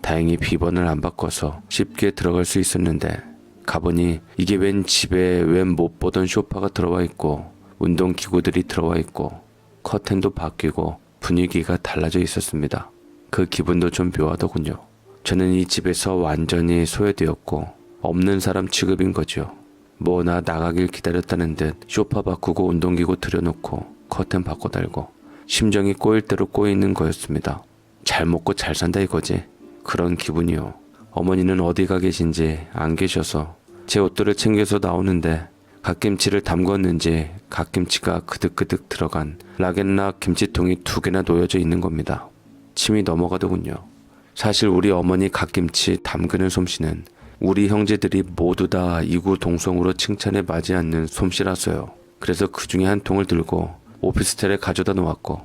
다행히 비번을 안 바꿔서 쉽게 들어갈 수 있었는데 가보니 이게 웬 집에 웬 못 보던 소파가 들어와 있고 운동기구들이 들어와 있고 커튼도 바뀌고 분위기가 달라져 있었습니다. 그 기분도 좀 묘하더군요. 저는 이 집에서 완전히 소외되었고 없는 사람 취급인 거죠. 뭐 나 나가길 기다렸다는 듯 소파 바꾸고 운동기구 들여놓고 커튼 바꿔 달고 심정이 꼬일 대로 꼬이는 거였습니다. 잘 먹고 잘 산다 이거지. 그런 기분이요. 어머니는 어디 가 계신지 안 계셔서 제 옷들을 챙겨서 나오는데 갓김치를 담궜는지 갓김치가 그득그득 들어간 락앤락 김치통이 2개나 놓여져 있는 겁니다. 침이 넘어가더군요. 사실 우리 어머니 갓김치 담그는 솜씨는 우리 형제들이 모두 다 이구동성으로 칭찬에 맞지 않는 솜씨라서요. 그래서 그 중에 한 통을 들고 오피스텔에 가져다 놓았고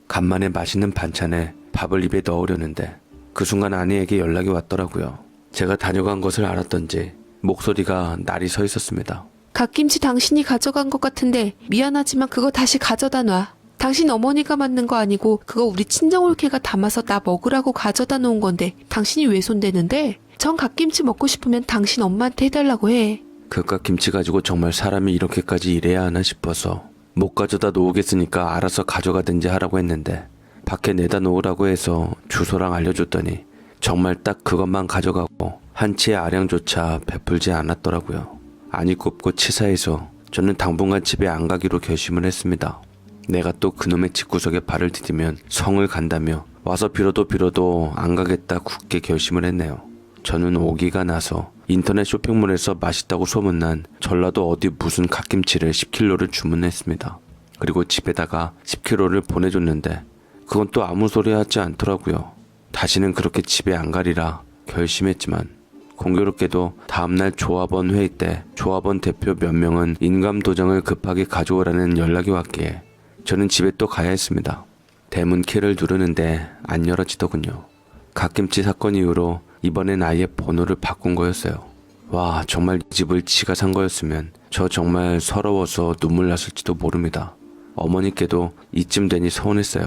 간만에 맛있는 반찬에 밥을 입에 넣으려는데 그 순간 아내에게 연락이 왔더라고요. 제가 다녀간 것을 알았던지 목소리가 날이 서 있었습니다. 갓김치 당신이 가져간 것 같은데 미안하지만 그거 다시 가져다 놔. 당신 어머니가 만든 거 아니고 그거 우리 친정올케가 담아서 나 먹으라고 가져다 놓은 건데 당신이 왜 손대는데? 전 갓김치 먹고 싶으면 당신 엄마한테 해달라고 해. 그깟 김치 가지고 정말 사람이 이렇게까지 일해야 하나 싶어서 못 가져다 놓으겠으니까 알아서 가져가든지 하라고 했는데 밖에 내다 놓으라고 해서 주소랑 알려줬더니 정말 딱 그것만 가져가고 한치의 아량조차 베풀지 않았더라고요. 아니 굽고 치사해서 저는 당분간 집에 안 가기로 결심을 했습니다. 내가 또 그놈의 집구석에 발을 디디면 성을 간다며 와서 빌어도 안 가겠다 굳게 결심을 했네요. 저는 오기가 나서 인터넷 쇼핑몰에서 맛있다고 소문난 전라도 어디 무슨 갓김치를 10kg를 주문했습니다. 그리고 집에다가 10kg를 보내줬는데 그건 또 아무 소리 하지 않더라고요. 다시는 그렇게 집에 안 가리라 결심했지만 공교롭게도 다음날 조합원 회의 때 조합원 대표 몇 명은 인감도장을 급하게 가져오라는 연락이 왔기에 저는 집에 또 가야 했습니다. 대문 키를 누르는데 안 열어지더군요. 갓김치 사건 이후로 이번엔 아예 번호를 바꾼 거였어요. 와, 정말 이 집을 지가 산 거였으면 저 정말 서러워서 눈물 났을지도 모릅니다. 어머니께도 이쯤 되니 서운했어요.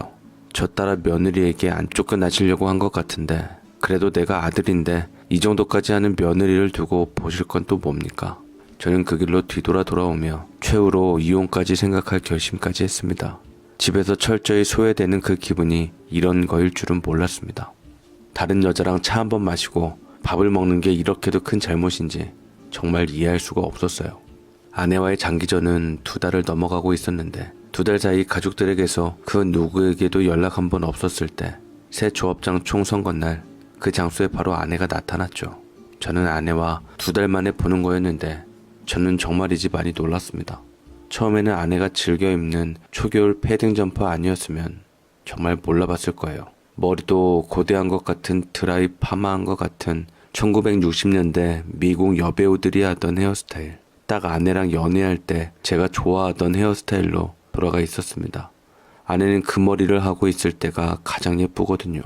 저 따라 며느리에게 안 쫓겨나시려고 한 것 같은데 그래도 내가 아들인데 이 정도까지 하는 며느리를 두고 보실 건 또 뭡니까? 저는 그 길로 뒤돌아 돌아오며 최후로 이혼까지 생각할 결심까지 했습니다. 집에서 철저히 소외되는 그 기분이 이런 거일 줄은 몰랐습니다. 다른 여자랑 차 한 번 마시고 밥을 먹는 게 이렇게도 큰 잘못인지 정말 이해할 수가 없었어요. 아내와의 장기전은 2달을 넘어가고 있었는데 2달 사이 가족들에게서 그 누구에게도 연락 한 번 없었을 때 새 조합장 총선거날 그 장소에 바로 아내가 나타났죠. 저는 아내와 2달 만에 보는 거였는데 저는 정말이지 많이 놀랐습니다. 처음에는 아내가 즐겨 입는 초겨울 패딩 점퍼 아니었으면 정말 몰라봤을 거예요. 머리도 고대한 것 같은 드라이 파마한 것 같은 1960년대 미국 여배우들이 하던 헤어스타일. 딱 아내랑 연애할 때 제가 좋아하던 헤어스타일로 돌아가 있었습니다. 아내는 그 머리를 하고 있을 때가 가장 예쁘거든요.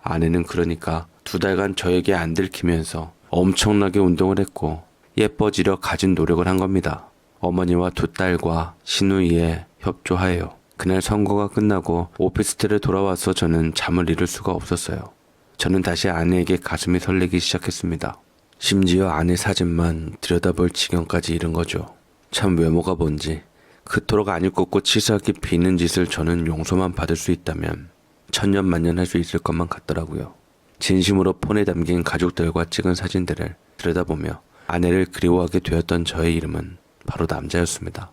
아내는 그러니까 2달간 저에게 안 들키면서 엄청나게 운동을 했고 예뻐지려 가진 노력을 한 겁니다. 어머니와 2딸과 시누이의 협조하에요. 그날 선거가 끝나고 오피스텔에 돌아와서 저는 잠을 이룰 수가 없었어요. 저는 다시 아내에게 가슴이 설레기 시작했습니다. 심지어 아내 사진만 들여다볼 지경까지 이른 거죠. 참 외모가 뭔지 그토록 안 읽었고 치사하게 비는 짓을 저는 용서만 받을 수 있다면 천년만년 할 수 있을 것만 같더라고요. 진심으로 폰에 담긴 가족들과 찍은 사진들을 들여다보며 아내를 그리워하게 되었던 저의 이름은 바로 남자였습니다.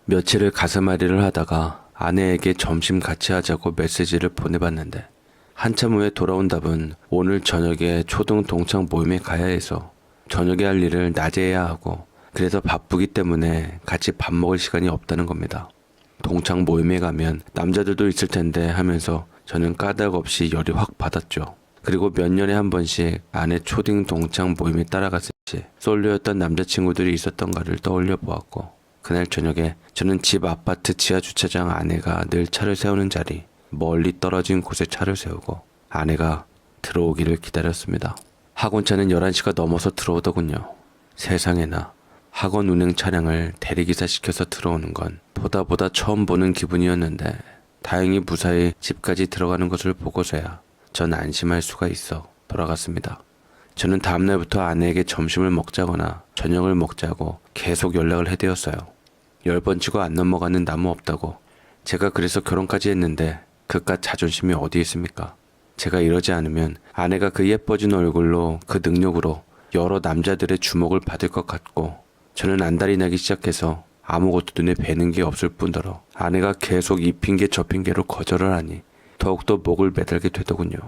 며칠을 가슴앓이를 하다가 아내에게 점심 같이 하자고 메시지를 보내봤는데 한참 후에 돌아온 답은 오늘 저녁에 초등 동창 모임에 가야 해서 저녁에 할 일을 낮에 해야 하고 그래서 바쁘기 때문에 같이 밥 먹을 시간이 없다는 겁니다. 동창 모임에 가면 남자들도 있을 텐데 하면서 저는 까닭 없이 열이 확 받았죠. 그리고 몇 년에 한 번씩 아내 초딩 동창 모임에 따라갔을 때 솔로였던 남자친구들이 있었던가를 떠올려 보았고 그날 저녁에 저는 집 아파트 지하 주차장 아내가 늘 차를 세우는 자리 멀리 떨어진 곳에 차를 세우고 아내가 들어오기를 기다렸습니다. 학원차는 11시가 넘어서 들어오더군요. 세상에나 학원 운행 차량을 대리기사 시켜서 들어오는 건 보다 처음 보는 기분이었는데 다행히 무사히 집까지 들어가는 것을 보고서야 전 안심할 수가 있어 돌아갔습니다. 저는 다음날부터 아내에게 점심을 먹자거나 저녁을 먹자고 계속 연락을 해대었어요. 10번 치고 안 넘어가는 나무 없다고. 제가 그래서 결혼까지 했는데 그깟 자존심이 어디 있습니까? 제가 이러지 않으면 아내가 그 예뻐진 얼굴로 그 능력으로 여러 남자들의 주목을 받을 것 같고, 저는 안달이 나기 시작해서 아무것도 눈에 뵈는 게 없을 뿐더러 아내가 계속 이 핑계 저 핑계로 거절을 하니 더욱더 목을 매달게 되더군요.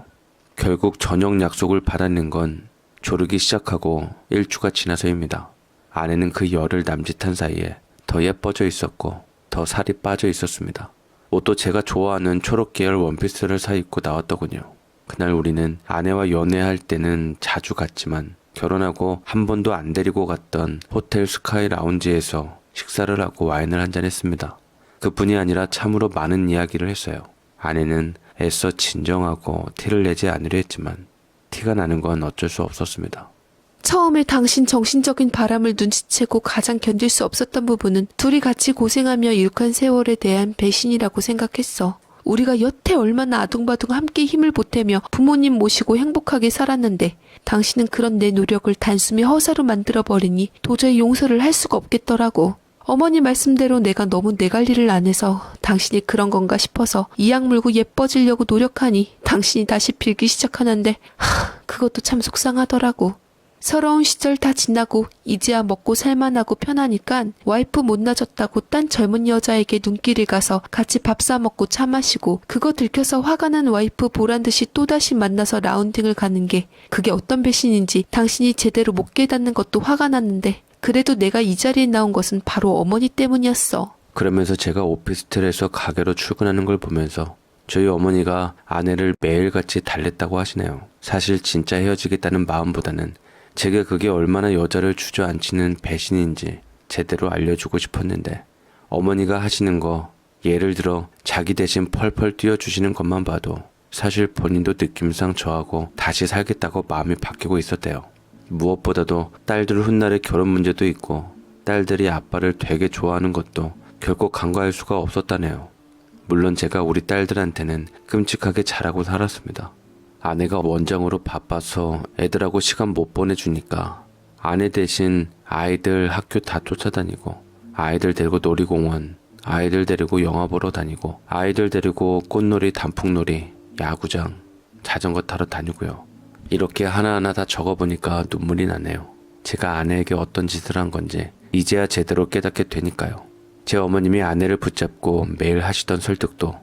결국 저녁 약속을 받아낸 건 조르기 시작하고 1주가 지나서입니다. 아내는 그 열을 남짓한 사이에 더 예뻐져 있었고 더 살이 빠져 있었습니다. 옷도 제가 좋아하는 초록 계열 원피스를 사 입고 나왔더군요. 그날 우리는 아내와 연애할 때는 자주 갔지만 결혼하고 한 번도 안 데리고 갔던 호텔 스카이 라운지에서 식사를 하고 와인을 한잔 했습니다. 그뿐이 아니라 참으로 많은 이야기를 했어요. 아내는 애써 진정하고 티를 내지 않으려 했지만 티가 나는 건 어쩔 수 없었습니다. 처음에 당신 정신적인 바람을 눈치채고 가장 견딜 수 없었던 부분은 둘이 같이 고생하며 이룩한 세월에 대한 배신이라고 생각했어. 우리가 여태 얼마나 아둥바둥 함께 힘을 보태며 부모님 모시고 행복하게 살았는데 당신은 그런 내 노력을 단숨에 허사로 만들어버리니 도저히 용서를 할 수가 없겠더라고. 어머니 말씀대로 내가 너무 내 관리를 안 해서 당신이 그런 건가 싶어서 이악 물고 예뻐지려고 노력하니 당신이 다시 빌기 시작하는데 그것도 참 속상하더라고. 서러운 시절 다 지나고 이제야 먹고 살만하고 편하니까 와이프 못나졌다고 딴 젊은 여자에게 눈길을 가서 같이 밥 사 먹고 차 마시고 그거 들켜서 화가 난 와이프 보란듯이 또다시 만나서 라운딩을 가는 게 그게 어떤 배신인지 당신이 제대로 못 깨닫는 것도 화가 났는데 그래도 내가 이 자리에 나온 것은 바로 어머니 때문이었어. 그러면서 제가 오피스텔에서 가게로 출근하는 걸 보면서 저희 어머니가 아내를 매일같이 달랬다고 하시네요. 사실 진짜 헤어지겠다는 마음보다는 제가 그게 얼마나 여자를 주저앉히는 배신인지 제대로 알려주고 싶었는데 어머니가 하시는 거, 예를 들어 자기 대신 펄펄 뛰어주시는 것만 봐도 사실 본인도 느낌상 저하고 다시 살겠다고 마음이 바뀌고 있었대요. 무엇보다도 딸들 훗날의 결혼 문제도 있고 딸들이 아빠를 되게 좋아하는 것도 결코 간과할 수가 없었다네요. 물론 제가 우리 딸들한테는 끔찍하게 잘하고 살았습니다. 아내가 원장으로 바빠서 애들하고 시간 못 보내주니까 아내 대신 아이들 학교 다 쫓아다니고 아이들 데리고 놀이공원, 아이들 데리고 영화 보러 다니고 아이들 데리고 꽃놀이, 단풍놀이, 야구장, 자전거 타러 다니고요. 이렇게 하나하나 다 적어보니까 눈물이 나네요. 제가 아내에게 어떤 짓을 한 건지 이제야 제대로 깨닫게 되니까요. 제 어머님이 아내를 붙잡고 매일 하시던 설득도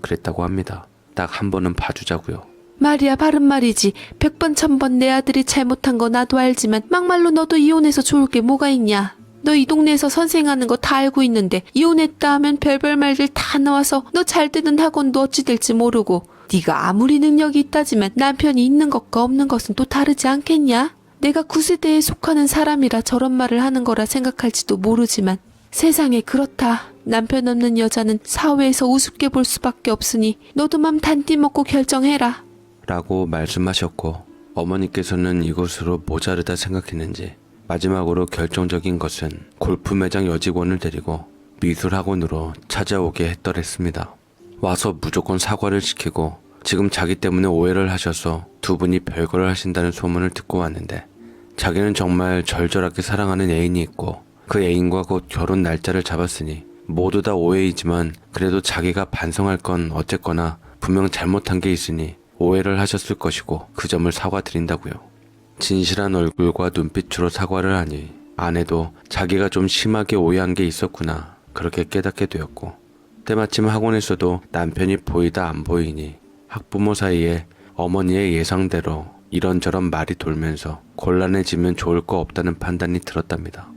그랬다고 합니다. 딱 한 번은 봐주자고요. 말이야 바른 말이지. 100번 1000번 내 아들이 잘못한 거 나도 알지만 막말로 너도 이혼해서 좋을 게 뭐가 있냐. 너 이 동네에서 선생하는 거 다 알고 있는데 이혼했다 하면 별별 말들 다 나와서 너 잘 되는 학원도 어찌 될지 모르고 네가 아무리 능력이 있다지만 남편이 있는 것과 없는 것은 또 다르지 않겠냐? 내가 구세대에 속하는 사람이라 저런 말을 하는 거라 생각할지도 모르지만 세상에 그렇다. 남편 없는 여자는 사회에서 우습게 볼 수밖에 없으니 너도 맘 단디 먹고 결정해라. 라고 말씀하셨고 어머니께서는 이것으로 모자르다 생각했는지 마지막으로 결정적인 것은 골프 매장 여직원을 데리고 미술학원으로 찾아오게 했더랬습니다. 와서 무조건 사과를 시키고 지금 자기 때문에 오해를 하셔서 두 분이 별거를 하신다는 소문을 듣고 왔는데 자기는 정말 절절하게 사랑하는 애인이 있고 그 애인과 곧 결혼 날짜를 잡았으니 모두 다 오해이지만 그래도 자기가 반성할 건 어쨌거나 분명 잘못한 게 있으니 오해를 하셨을 것이고 그 점을 사과드린다고요. 진실한 얼굴과 눈빛으로 사과를 하니 아내도 자기가 좀 심하게 오해한 게 있었구나 그렇게 깨닫게 되었고 때마침 학원에서도 남편이 보이다 안 보이니 학부모 사이에 어머니의 예상대로 이런저런 말이 돌면서 곤란해지면 좋을 거 없다는 판단이 들었답니다.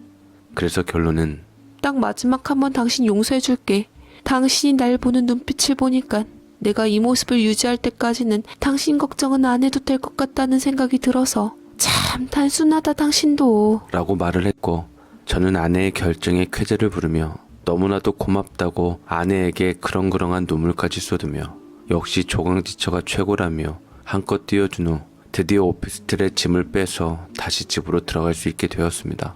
그래서 결론은 딱 마지막 한번 당신 용서해줄게. 당신이 날 보는 눈빛을 보니까 내가 이 모습을 유지할 때까지는 당신 걱정은 안 해도 될 것 같다는 생각이 들어서 참 단순하다 당신도 라고 말을 했고 저는 아내의 결정에 쾌재를 부르며 너무나도 고맙다고 아내에게 그렁그렁한 눈물까지 쏟으며 역시 조강지처가 최고라며 한껏 띄워준 후 드디어 오피스텔에 짐을 빼서 다시 집으로 들어갈 수 있게 되었습니다.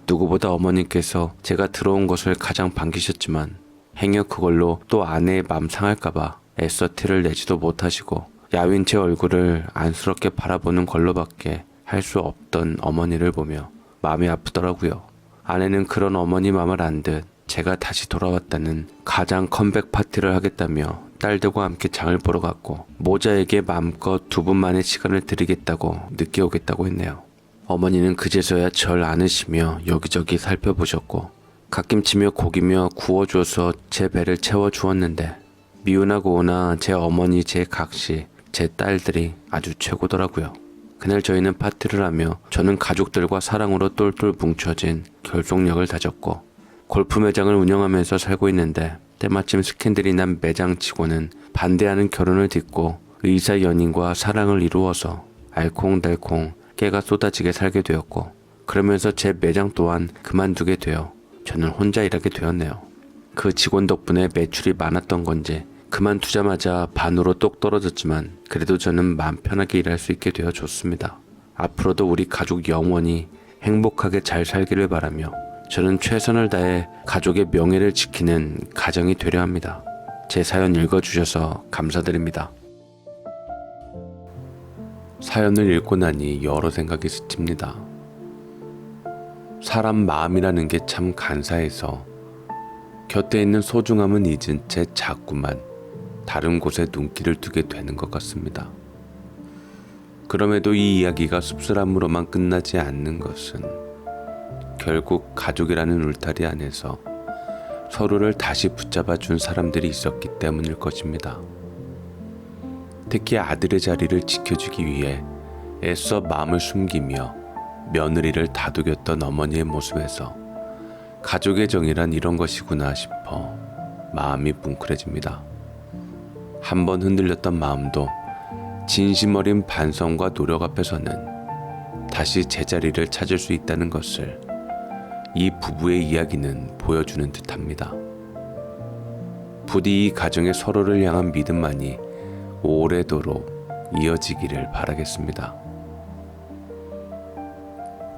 누구보다 어머님께서 제가 들어온 것을 가장 반기셨지만 행여 그걸로 또 아내의 맘 상할까봐 애써 티를 내지도 못하시고 야윈 제 얼굴을 안쓰럽게 바라보는 걸로밖에 할 수 없던 어머니를 보며 마음이 아프더라고요. 아내는 그런 어머니 마음을 안 듯 제가 다시 돌아왔다는 가장 컴백 파티를 하겠다며 딸들과 함께 장을 보러 갔고 모자에게 마음껏 두 분만의 시간을 드리겠다고 늦게 오겠다고 했네요. 어머니는 그제서야 절 안으시며 여기저기 살펴보셨고 갓김치며 고기며 구워줘서 제 배를 채워주었는데 미우나 고우나 제 어머니, 제 각시, 제 딸들이 아주 최고더라고요. 그날 저희는 파티를 하며 저는 가족들과 사랑으로 똘똘 뭉쳐진 결속력을 다졌고 골프 매장을 운영하면서 살고 있는데 때마침 스캔들이 난 매장치고는 반대하는 결혼을 딛고 의사 연인과 사랑을 이루어서 알콩달콩 깨가 쏟아지게 살게 되었고 그러면서 제 매장 또한 그만두게 되어 저는 혼자 일하게 되었네요. 그 직원 덕분에 매출이 많았던 건지 그만두자마자 반으로 똑 떨어졌지만 그래도 저는 마음 편하게 일할 수 있게 되어 좋습니다. 앞으로도 우리 가족 영원히 행복하게 잘 살기를 바라며 저는 최선을 다해 가족의 명예를 지키는 가정이 되려 합니다. 제 사연 읽어주셔서 감사드립니다. 사연을 읽고 나니 여러 생각이 스칩니다. 사람 마음이라는 게 참 간사해서 곁에 있는 소중함은 잊은 채 자꾸만 다른 곳에 눈길을 두게 되는 것 같습니다. 그럼에도 이 이야기가 씁쓸함으로만 끝나지 않는 것은 결국 가족이라는 울타리 안에서 서로를 다시 붙잡아 준 사람들이 있었기 때문일 것입니다. 특히 아들의 자리를 지켜주기 위해 애써 마음을 숨기며 며느리를 다독였던 어머니의 모습에서 가족의 정이란 이런 것이구나 싶어 마음이 뭉클해집니다. 한번 흔들렸던 마음도 진심 어린 반성과 노력 앞에서는 다시 제자리를 찾을 수 있다는 것을 이 부부의 이야기는 보여주는 듯합니다. 부디 이 가정의 서로를 향한 믿음만이 오래도록 이어지기를 바라겠습니다.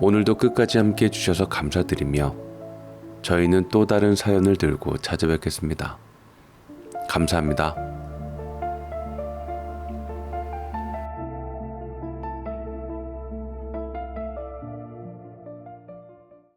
오늘도 끝까지 함께 해주셔서 감사드리며 저희는 또 다른 사연을 들고 찾아뵙겠습니다. 감사합니다.